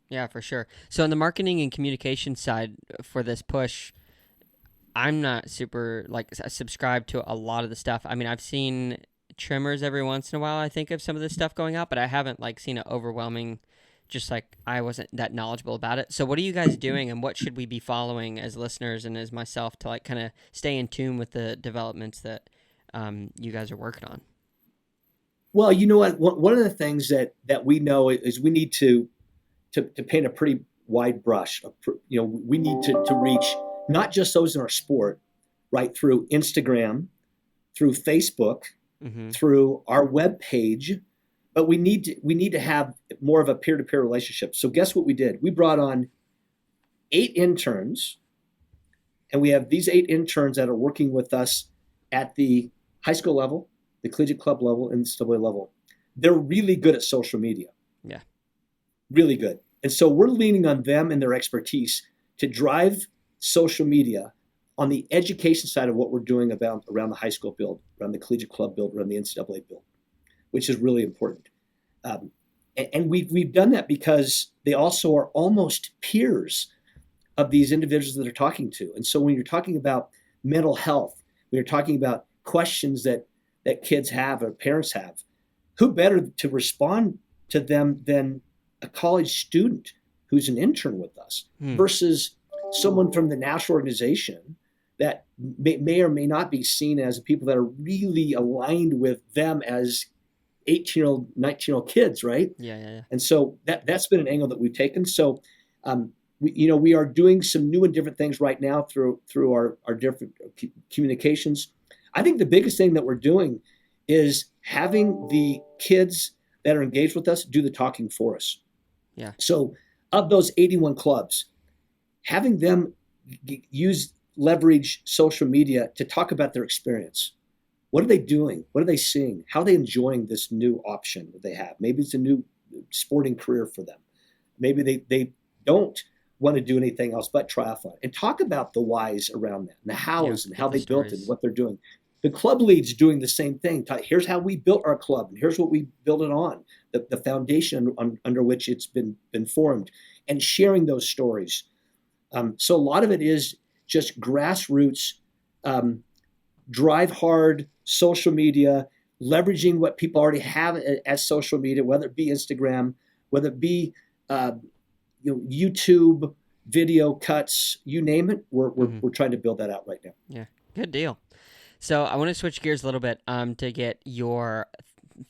S1: Yeah, for sure. So on the marketing and communication side for this push, I'm not super subscribed to a lot of the stuff. I mean, I've seen trimmers every once in a while, I think, of some of this stuff going out, but I haven't seen an overwhelming, just I wasn't that knowledgeable about it. So what are you guys doing and what should we be following as listeners and as myself to kind of stay in tune with the developments that you guys are working on?
S2: Well, you know what? One of the things that we know is we need to paint a pretty wide brush. We need to reach not just those in our sport, right, through Instagram, through Facebook, through our web page, but we need to have more of a peer-to-peer relationship. So guess what we did? We brought on 8 interns, and we have these 8 interns that are working with us at the high school level, the collegiate club level, and the NCAA level. They're really good at social media. Yeah. Really good. And so we're leaning on them and their expertise to drive social media on the education side of what we're doing around the high school build, around the collegiate club build, around the NCAA build, which is really important. And we've done that because they also are almost peers of these individuals that they're talking to. And so when you're talking about mental health, when you're talking about questions that kids have or parents have, who better to respond to them than a college student who's an intern with us versus someone from the national organization that may or may not be seen as people that are really aligned with them as 18-year-old, 19-year-old kids, right?
S1: Yeah, yeah, yeah.
S2: And so that's been an angle that we've taken. So we are doing some new and different things right now through our different communications. I think the biggest thing that we're doing is having the kids that are engaged with us do the talking for us.
S1: Yeah.
S2: So of those 81 clubs, having them leverage social media to talk about their experience. What are they doing? What are they seeing? How are they enjoying this new option that they have? Maybe it's a new sporting career for them. Maybe they don't want to do anything else but triathlon. And talk about the whys around that and the hows and how they built it and what they're doing. The club lead's doing the same thing. Here's how we built our club, and here's what we built it on, the foundation under which it's been formed, and sharing those stories. So a lot of it is just grassroots, drive hard, social media, leveraging what people already have as social media, whether it be Instagram, whether it be YouTube video cuts, you name it. We're trying to build that out right now.
S1: Yeah, good deal. So I want to switch gears a little bit to get your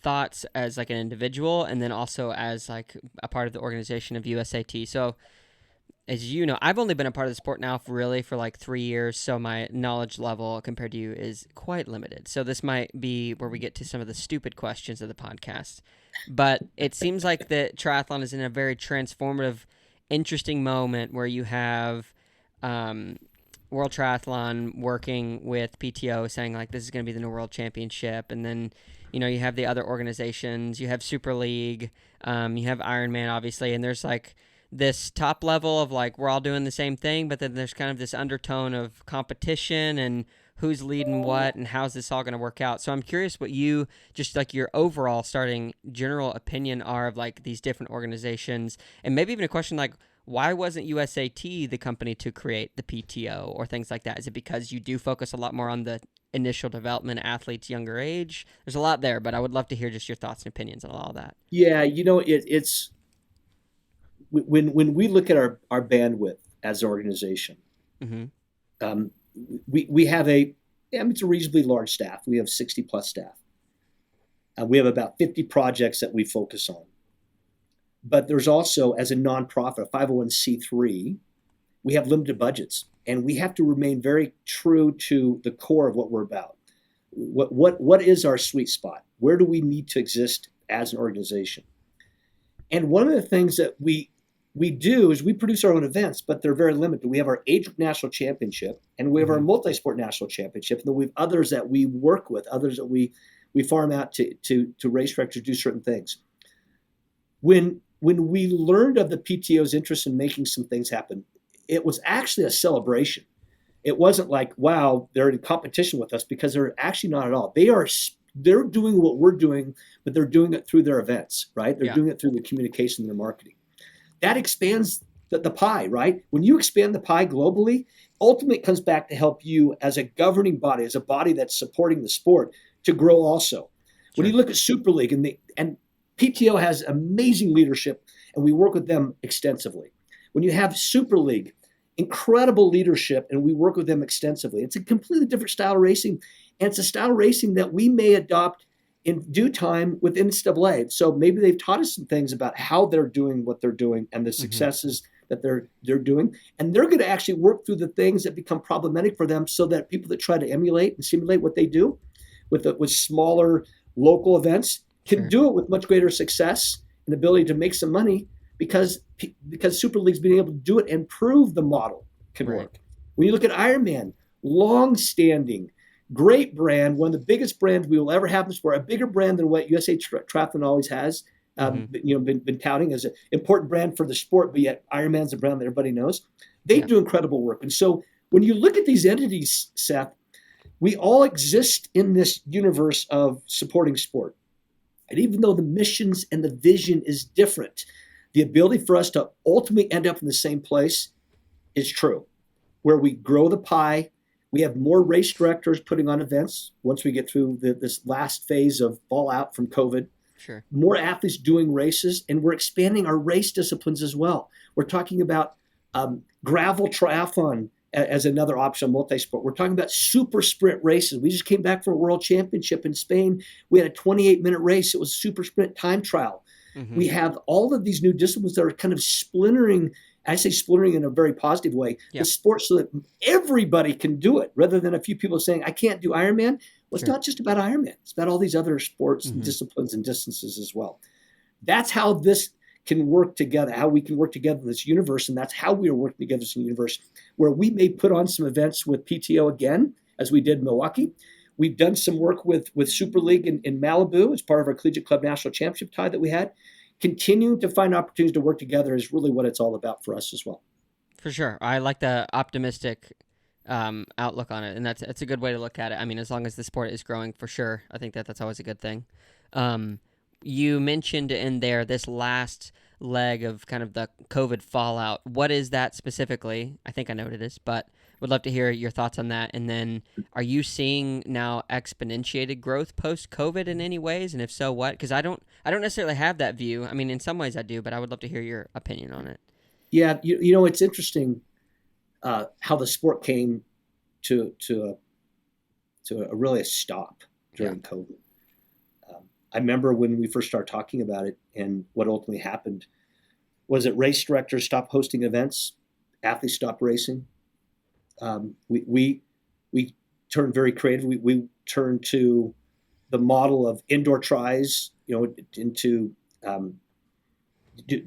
S1: thoughts as like an individual, and then also as like a part of the organization of USAT. So as you know, I've only been a part of the sport now for like 3 years, so my knowledge level compared to you is quite limited. So this might be where we get to some of the stupid questions of the podcast. But it seems like the triathlon is in a very transformative, interesting moment where you have World Triathlon working with PTO saying like this is going to be the new World Championship, and then you have the other organizations, you have Super League, you have Ironman obviously, and there's like this top level of like we're all doing the same thing, but then there's kind of this undertone of competition and who's leading what and how's this all going to work out. So I'm curious what you just like your overall starting general opinion are of like these different organizations, and maybe even a question like why wasn't USAT the company to create the PTO or things like that? Is it because you do focus a lot more on the initial development of athletes younger age? There's a lot there, but I would love to hear just your thoughts and opinions on all that.
S2: Yeah, it's when we look at our bandwidth as an organization, we have it's a reasonably large staff. We have 60 plus staff. We have about 50 projects that we focus on. But there's also, as a nonprofit, a 501c3, we have limited budgets, and we have to remain very true to the core of what we're about. What is our sweet spot? Where do we need to exist as an organization? And one of the things that we do is we produce our own events, but they're very limited. We have our age national championship, and we have our multi-sport national championship, and then we have others that we work with, others that we farm out to race directors do certain things. When we learned of the PTO's interest in making some things happen, it was actually a celebration. It wasn't like, wow, they're in competition with us, because they're actually not at all. They're doing what we're doing, but they're doing it through their events, right? They're doing it through the communication and their marketing. That expands the pie, right? When you expand the pie globally, ultimately it comes back to help you as a governing body, as a body that's supporting the sport, to grow also. When you look at Super League, and PTO has amazing leadership, and we work with them extensively. When you have Super League, incredible leadership, and we work with them extensively. It's a completely different style of racing, and it's a style of racing that we may adopt in due time with NCAA. So maybe they've taught us some things about how they're doing what they're doing and the successes that they're doing, and they're going to actually work through the things that become problematic for them, so that people that try to emulate and simulate what they do with smaller local events can do it with much greater success and ability to make some money, because Super League's been able to do it and prove the model can work. When you look at Ironman, long-standing, great brand, one of the biggest brands we will ever have in the sport, a bigger brand than what USA Triathlon always has, been touting as an important brand for the sport, but yet Ironman's a brand that everybody knows. They do incredible work. And so when you look at these entities, Seth, we all exist in this universe of supporting sport. And even though the missions and the vision is different, the ability for us to ultimately end up in the same place is true, where we grow the pie. We have more race directors putting on events once we get through this last phase of fallout from COVID.
S1: Sure. More
S2: athletes doing races, and we're expanding our race disciplines as well. We're talking about gravel triathlon as another option, multi-sport. We're talking about super sprint races. We just came back from a world championship in Spain. We had a 28-minute race. It was a super sprint time trial.
S1: Mm-hmm.
S2: We have all of these new disciplines that are kind of splintering. I say splintering in a very positive way,
S1: Yeah.
S2: the sport, so that everybody can do it, rather than a few people saying, I can't do Ironman. Well, it's
S1: Sure.
S2: not just about Ironman. It's about all these other sports and disciplines and distances as well. That's how this can work together, how we can work together in this universe. And that's how we are working together in the universe, where we may put on some events with PTO again, as we did in Milwaukee. We've done some work with Super League in Malibu as part of our Collegiate Club National Championship tie that we had. Continuing to find opportunities to work together is really what it's all about for us as well.
S1: For sure. I like the optimistic outlook on it, and that's a good way to look at it. I mean, as long as the sport is growing, for sure, I think that's always a good thing. You mentioned in there this last leg of kind of the COVID fallout. What is that specifically? I think I know what it is, but would love to hear your thoughts on that. And then, are you seeing now exponentiated growth post-COVID in any ways? And if so, what? Because I don't necessarily have that view. I mean, in some ways I do, but I would love to hear your opinion on it.
S2: Yeah, you know, it's interesting how the sport came to a really a stop during COVID. I remember when we first started talking about it, and what ultimately happened was that race directors stopped hosting events, athletes stopped racing. We turned very creative. We turned to the model of indoor tries, you know, into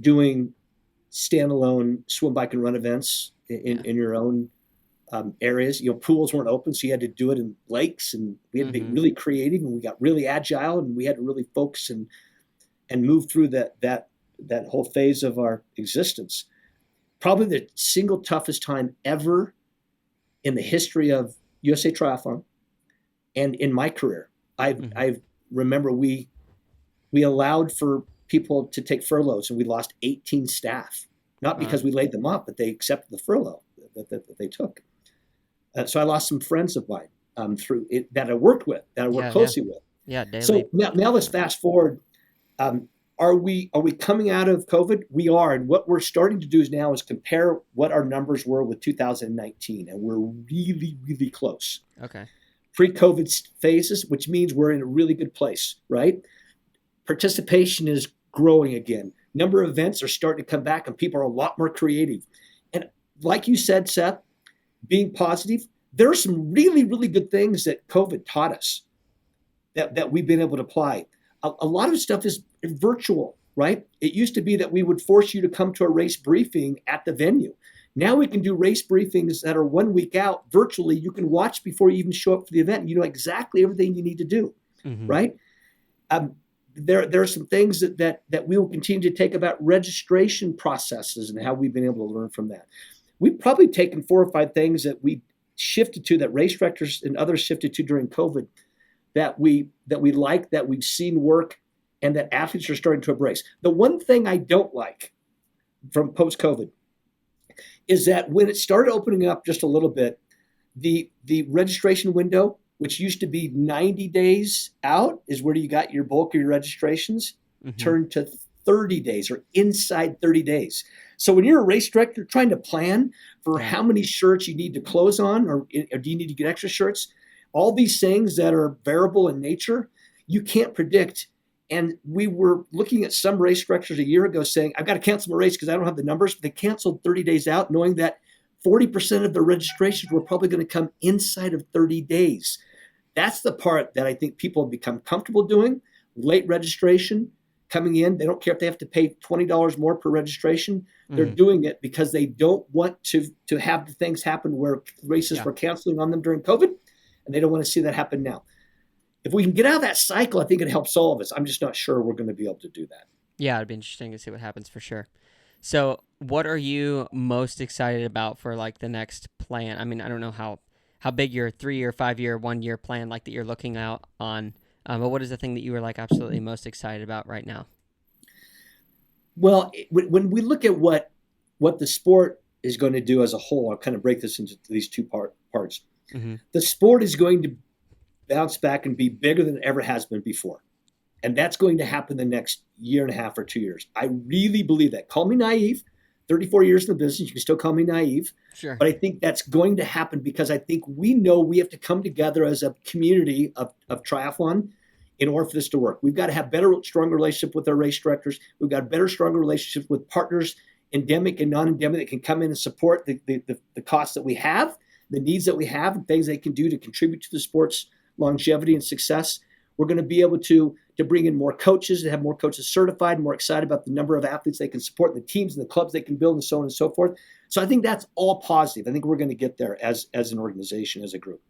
S2: doing standalone swim, bike, and run events in your own areas. You know, pools weren't open, so you had to do it in lakes, and we had to be really creative, and we got really agile, and we had to really focus and move through that whole phase of our existence. Probably the single toughest time ever in the history of USA Triathlon and in my career. I remember we allowed for people to take furloughs, and we lost 18 staff, not because we laid them off, but they accepted the furlough that they took. So I lost some friends of mine through it that I worked with, that I worked closely with.
S1: Yeah, daily.
S2: So now let's fast forward. Are we coming out of COVID? We are, and what we're starting to do now is compare what our numbers were with 2019, and we're really, really close.
S1: Okay.
S2: Pre-COVID phases, which means we're in a really good place, right? Participation is growing again. Number of events are starting to come back, and people are a lot more creative. And like you said, Seth, being positive, there are some really, really good things that COVID taught us that we've been able to apply. A lot of stuff is virtual, right? It used to be that we would force you to come to a race briefing at the venue. Now we can do race briefings that are 1 week out virtually. You can watch before you even show up for the event. You know exactly everything you need to do, right? There are some things that we will continue to take about registration processes and how we've been able to learn from that. We've probably taken 4 or 5 things that we shifted to, that race directors and others shifted to during COVID, that we like, that we've seen work, and that athletes are starting to embrace. The one thing I don't like from post-COVID is that when it started opening up just a little bit, the registration window, which used to be 90 days out, is where you got your bulk of your registrations, turned to 30 days or inside 30 days. So when you're a race director trying to plan for how many shirts you need to close on, or do you need to get extra shirts, all these things that are variable in nature, you can't predict. And we were looking at some race directors a year ago saying, I've got to cancel my race because I don't have the numbers. But they canceled 30 days out, knowing that 40% of the registrations were probably going to come inside of 30 days. That's the part that I think people have become comfortable doing. Late registration, coming in. They don't care if they have to pay $20 more per registration. They're doing it because they don't want to have the things happen where races were canceling on them during COVID, and they don't want to see that happen now. If we can get out of that cycle, I think it helps all of us. I'm just not sure we're going to be able to do that.
S1: Yeah, it'd be interesting to see what happens for sure. So what are you most excited about for like the next plan? I mean, I don't know how big your 3-year, 5-year, 1-year plan like that you're looking out on, but what is the thing that you are like absolutely most excited about right now?
S2: Well, when we look at what the sport is going to do as a whole, I'll kind of break this into these two parts. The sport is going to bounce back and be bigger than it ever has been before. And that's going to happen the next year and a half or 2 years. I really believe that. Call me naive, 34 years in the business. You can still call me naive,
S1: Sure.
S2: but I think that's going to happen because I think we know we have to come together as a community of triathlon in order for this to work. We've got to have better, stronger relationship with our race directors. We've got a better, stronger relationship with partners, endemic and non-endemic, that can come in and support the costs that we have, the needs that we have, and things they can do to contribute to the sport's longevity and success. We're going to be able to bring in more coaches, to have more coaches certified, more excited about the number of athletes they can support, the teams and the clubs they can build, and so on and so forth. So I think that's all positive. I think we're going to get there as an organization, as a group.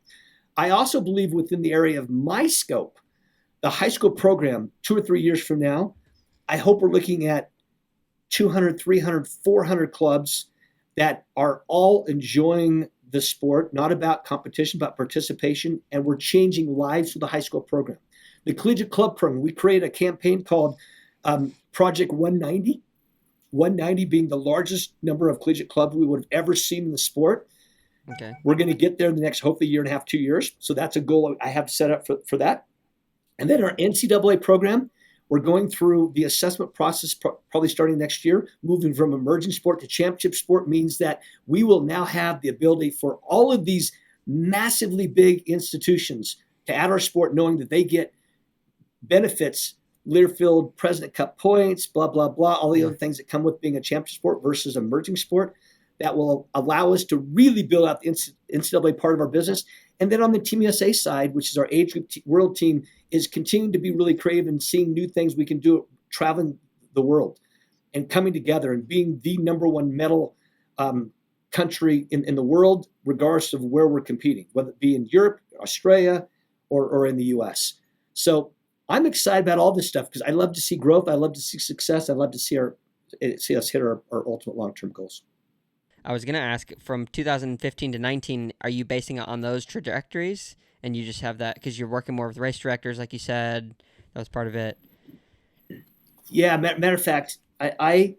S2: I also believe within the area of my scope, the high school program, 2 or 3 years from now, I hope we're looking at 200, 300, 400 clubs that are all enjoying the sport, not about competition, but participation, and we're changing lives with the high school program. The collegiate club program, we created a campaign called Project 190, 190 being the largest number of collegiate clubs we would have ever seen in the sport.
S1: Okay.
S2: We're going to get there in the next, hopefully, year and a half, 2 years. So that's a goal I have set up for that. And then our NCAA program, we're going through the assessment process probably starting next year. Moving from emerging sport to championship sport means that we will now have the ability for all of these massively big institutions to add our sport, knowing that they get benefits, Learfield, President Cup points, blah, blah, blah, all the other things that come with being a championship sport versus emerging sport. That will allow us to really build out the NCAA part of our business. And then on the Team USA side, which is our age group world team, is continuing to be really creative and seeing new things we can do, traveling the world and coming together and being the number one medal country in the world, regardless of where we're competing, whether it be in Europe, Australia, or in the US. So I'm excited about all this stuff because I love to see growth. I love to see success. I love to see us hit our ultimate long-term goals.
S1: I was going to ask, from 2015 to 19, are you basing it on those trajectories? And you just have that because you're working more with race directors, like you said. That was part of it.
S2: Yeah, matter of fact, I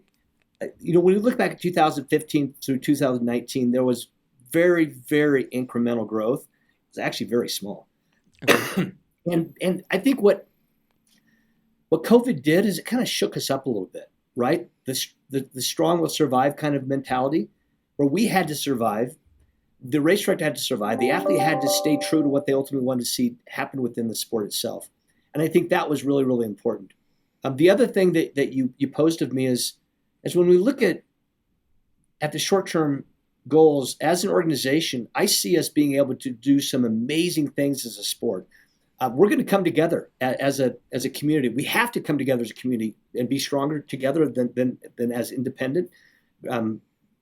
S2: when we look back at 2015 through 2019, there was very, very incremental growth. It was actually very small. Okay. and I think what COVID did is it kind of shook us up a little bit, right? The strong will survive kind of mentality, where we had to survive, the race director had to survive, the athlete had to stay true to what they ultimately wanted to see happen within the sport itself. And I think that was really, really important. The other thing that you posed of me is when we look at the short-term goals as an organization, I see us being able to do some amazing things as a sport. We're going to come together as a community. We have to come together as a community and be stronger together than as independent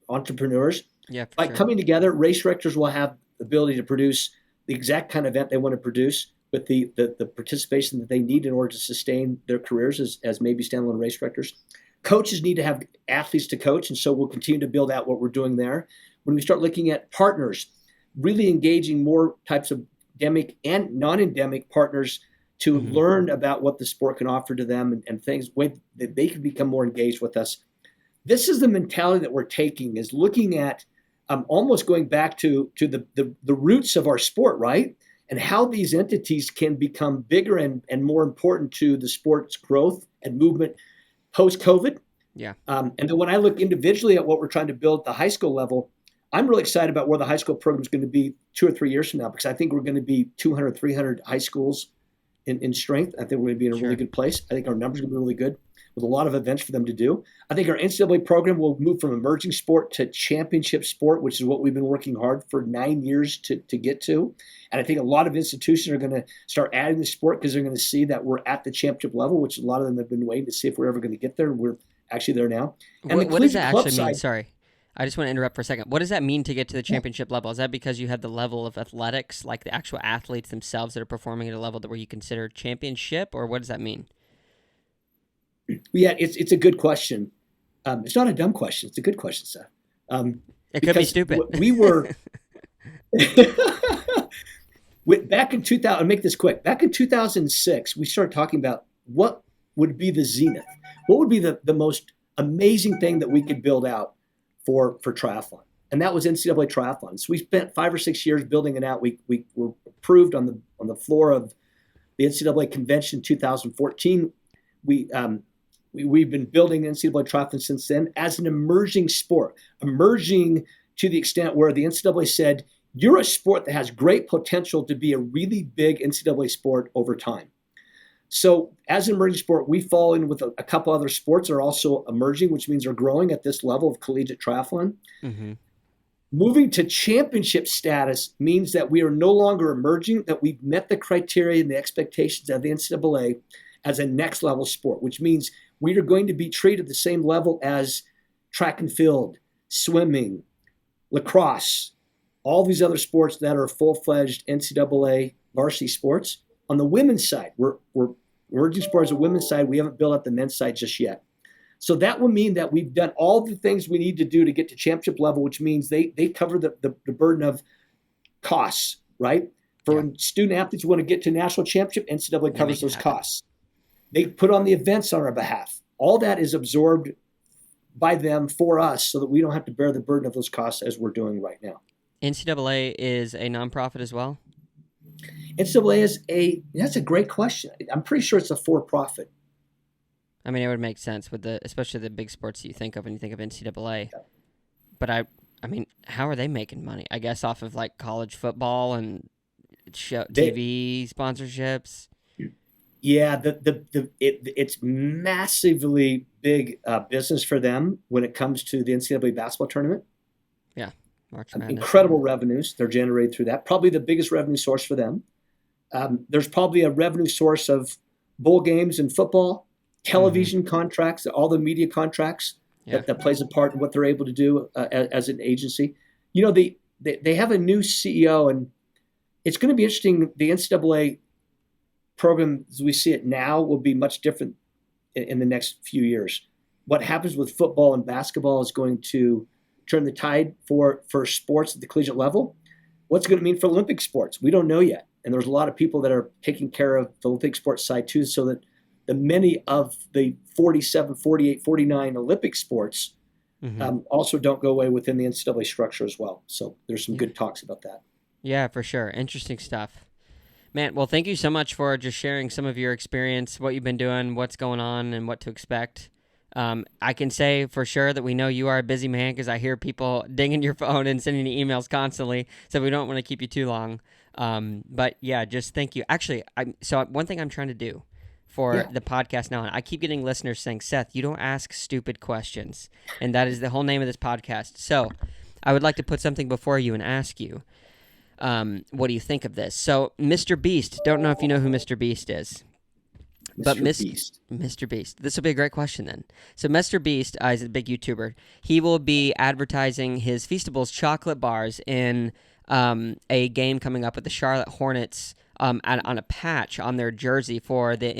S2: entrepreneurs.
S1: Yeah,
S2: by
S1: sure.
S2: coming together, race directors will have the ability to produce the exact kind of event they want to produce with the participation that they need in order to sustain their careers as maybe standalone race directors. Coaches need to have athletes to coach, and so we'll continue to build out what we're doing there. When we start looking at partners, really engaging more types of endemic and non-endemic partners to learn about what the sport can offer to them and things that they can become more engaged with us. This is the mentality that we're taking, is looking at almost going back to the roots of our sport, right? And how these entities can become bigger and more important to the sport's growth and movement post-COVID.
S1: Yeah.
S2: And then when I look individually at what we're trying to build at the high school level, I'm really excited about where the high school program is going to be 2 or 3 years from now, because I think we're going to be 200, 300 high schools in strength. I think we're going to be in a really good place. I think our numbers are going to be really good, with a lot of events for them to do. I think our NCAA program will move from emerging sport to championship sport, which is what we've been working hard for 9 years to get to. And I think a lot of institutions are going to start adding the sport because they're going to see that we're at the championship level, which a lot of them have been waiting to see if we're ever going to get there. We're actually there now. And
S1: what does that actually mean? Sorry. I just want to interrupt for a second. What does that mean to get to the championship level? Is that because you have the level of athletics, like the actual athletes themselves that are performing at a level that where you consider championship, or what does that mean?
S2: Yeah, it's a good question. It's not a dumb question. It's a good question, Seth.
S1: It could be stupid.
S2: We were back in 2000. I'll make this quick. Back in 2006, we started talking about what would be the zenith. What would be the most amazing thing that we could build out for triathlon, and that was NCAA triathlon. So we spent 5 or 6 years building it out. We were approved on the floor of the NCAA convention in 2014. We we've been building NCAA triathlon since then as an emerging sport, emerging to the extent where the NCAA said, you're a sport that has great potential to be a really big NCAA sport over time. So as an emerging sport, we fall in with a couple other sports that are also emerging, which means they're growing at this level of collegiate triathlon.
S1: Mm-hmm.
S2: Moving to championship status means that we are no longer emerging, that we've met the criteria and the expectations of the NCAA as a next level sport, which means we are going to be treated the same level as track and field, swimming, lacrosse, all these other sports that are full-fledged NCAA varsity sports. On the women's side, we're emerging sports on the women's side. We haven't built up the men's side just yet. So that would mean that we've done all the things we need to do to get to championship level, which means they cover the burden of costs, right? For when student athletes want to get to national championship, NCAA covers those costs. They put on the events on our behalf. All that is absorbed by them for us so that we don't have to bear the burden of those costs as we're doing right now.
S1: NCAA is a nonprofit as well?
S2: NCAA is that's a great question. I'm pretty sure it's a for-profit.
S1: I mean, it would make sense with especially the big sports that you think of when you think of NCAA. Yeah. But I mean, how are they making money? I guess off of like college football and TV sponsorships.
S2: Yeah, it's massively big business for them when it comes to the NCAA basketball tournament.
S1: Yeah, March Madness.
S2: Incredible revenues they're generated through that. Probably the biggest revenue source for them. There's probably a revenue source of bowl games and football, television contracts, all the media contracts that plays a part in what they're able to do as an agency. You know, they have a new CEO, and it's going to be interesting. The NCAA program, as we see it now, will be much different in the next few years. What happens with football and basketball is going to turn the tide for sports at the collegiate level. What's it going to mean for Olympic sports? We don't know yet. And there's a lot of people that are taking care of the Olympic sports side too, so that the many of the 47, 48, 49 Olympic sports also don't go away within the NCAA structure as well. So there's some good talks about that.
S1: Yeah, for sure. Interesting stuff. Man, well, thank you so much for just sharing some of your experience, what you've been doing, what's going on, and what to expect. I can say for sure that we know you are a busy man because I hear people dinging your phone and sending you emails constantly, so we don't want to keep you too long. But yeah, just thank you. Actually, one thing I'm trying to do for the podcast now, and I keep getting listeners saying, Seth, you don't ask stupid questions, and that is the whole name of this podcast. So I would like to put something before you and ask you, what do you think of this? So Mr. Beast, don't know if you know who Mr. Beast is. But Mr. Beast. This will be a great question then. So Mr. Beast is a big YouTuber. He will be advertising his Feastables chocolate bars in a game coming up with the Charlotte Hornets on a patch on their jersey for the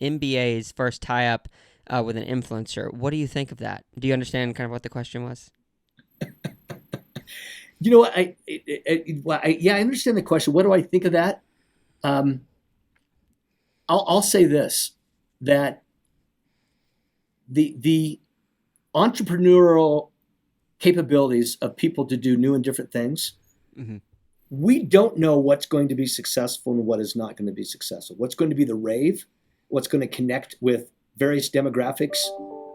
S1: NBA's first tie-up with an influencer. What do you think of that? Do you understand kind of what the question was?
S2: You know what? I understand the question. What do I think of that? I'll say this, that the entrepreneurial capabilities of people to do new and different things, we don't know what's going to be successful and what is not going to be successful. What's going to be the rave, what's going to connect with various demographics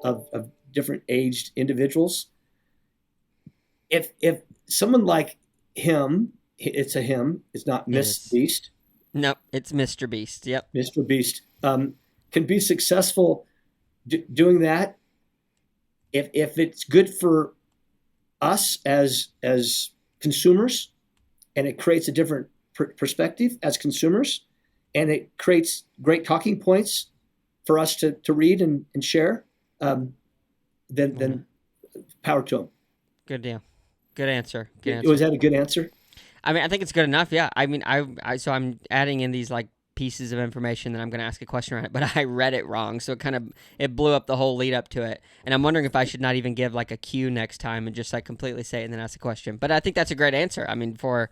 S2: of different aged individuals. If someone like him, it's a him, it's not Miss Beast.
S1: No, it's Mr. Beast. Yep.
S2: Mr. Beast can be successful doing that. If it's good for us as consumers, and it creates a different perspective as consumers, and it creates great talking points for us to read and share, then power to them.
S1: Good deal. Good answer.
S2: Was that a good answer?
S1: I mean, I think it's good enough. Yeah. I mean, so I'm adding in these like pieces of information that I'm going to ask a question on it, but I read it wrong, so it blew up the whole lead up to it. And I'm wondering if I should not even give like a cue next time and just like completely say it and then ask a question. But I think that's a great answer. I mean, for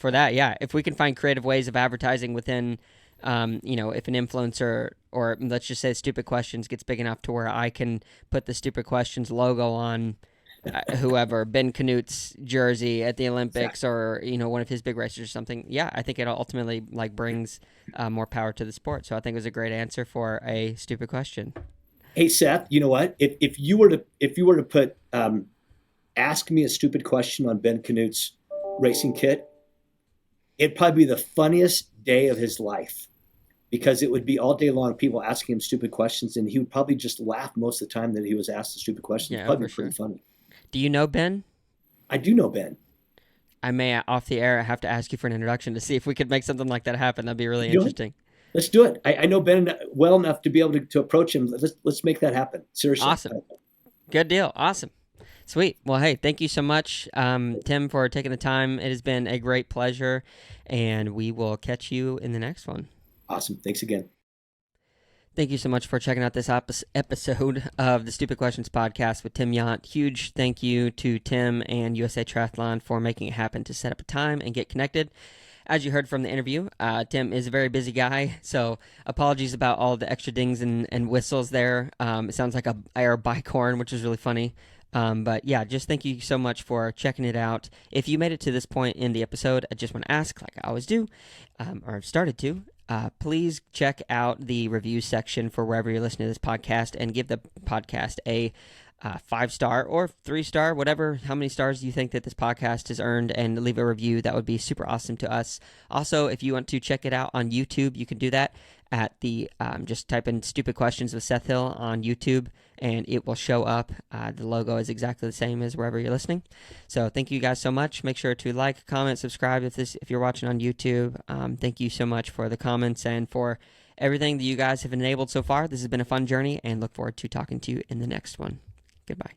S1: that, yeah. If we can find creative ways of advertising within, if an influencer or let's just say Stupid Questions gets big enough to where I can put the Stupid Questions logo on whoever, Ben Canute's jersey at the Olympics, or one of his big races or something. Yeah, I think it ultimately like brings more power to the sport. So I think it was a great answer for a stupid question.
S2: Hey Seth, you know what? If you were to put ask me a stupid question on Ben Canute's racing kit, it'd probably be the funniest day of his life because it would be all day long people asking him stupid questions, and he would probably just laugh most of the time that he was asked the stupid questions.
S1: Yeah,
S2: Probably
S1: for
S2: be pretty
S1: sure.
S2: funny.
S1: Do you know Ben?
S2: I do know Ben.
S1: I may, off the air, have to ask you for an introduction to see if we could make something like that happen. That'd be really
S2: You know what?
S1: interesting.
S2: Let's do it. I know Ben well enough to be able to approach him. Let's make that happen. Seriously.
S1: Awesome. Good deal. Awesome. Sweet. Well, hey, thank you so much, Tim, for taking the time. It has been a great pleasure, and we will catch you in the next one.
S2: Awesome. Thanks again.
S1: Thank you so much for checking out this episode of the Stupid Questions podcast with Tim Yount. Huge thank you to Tim and USA Triathlon for making it happen to set up a time and get connected. As you heard from the interview, Tim is a very busy guy, so apologies about all the extra dings and whistles there. It sounds like a air bike horn, which is really funny. But yeah, just thank you so much for checking it out. If you made it to this point in the episode, I just want to ask, like I always do, or I've started to, please check out the review section for wherever you're listening to this podcast and give the podcast a 5-star or 3-star, whatever, how many stars you think that this podcast has earned, and leave a review. That would be super awesome to us. Also, if you want to check it out on YouTube, you can do that at the, just type in Stupid Questions with Seth Hill on YouTube, and it will show up. The logo is exactly the same as wherever you're listening. So thank you guys so much. Make sure to like, comment, subscribe if you're watching on YouTube. Thank you so much for the comments and for everything that you guys have enabled so far. This has been a fun journey, and look forward to talking to you in the next one. Goodbye.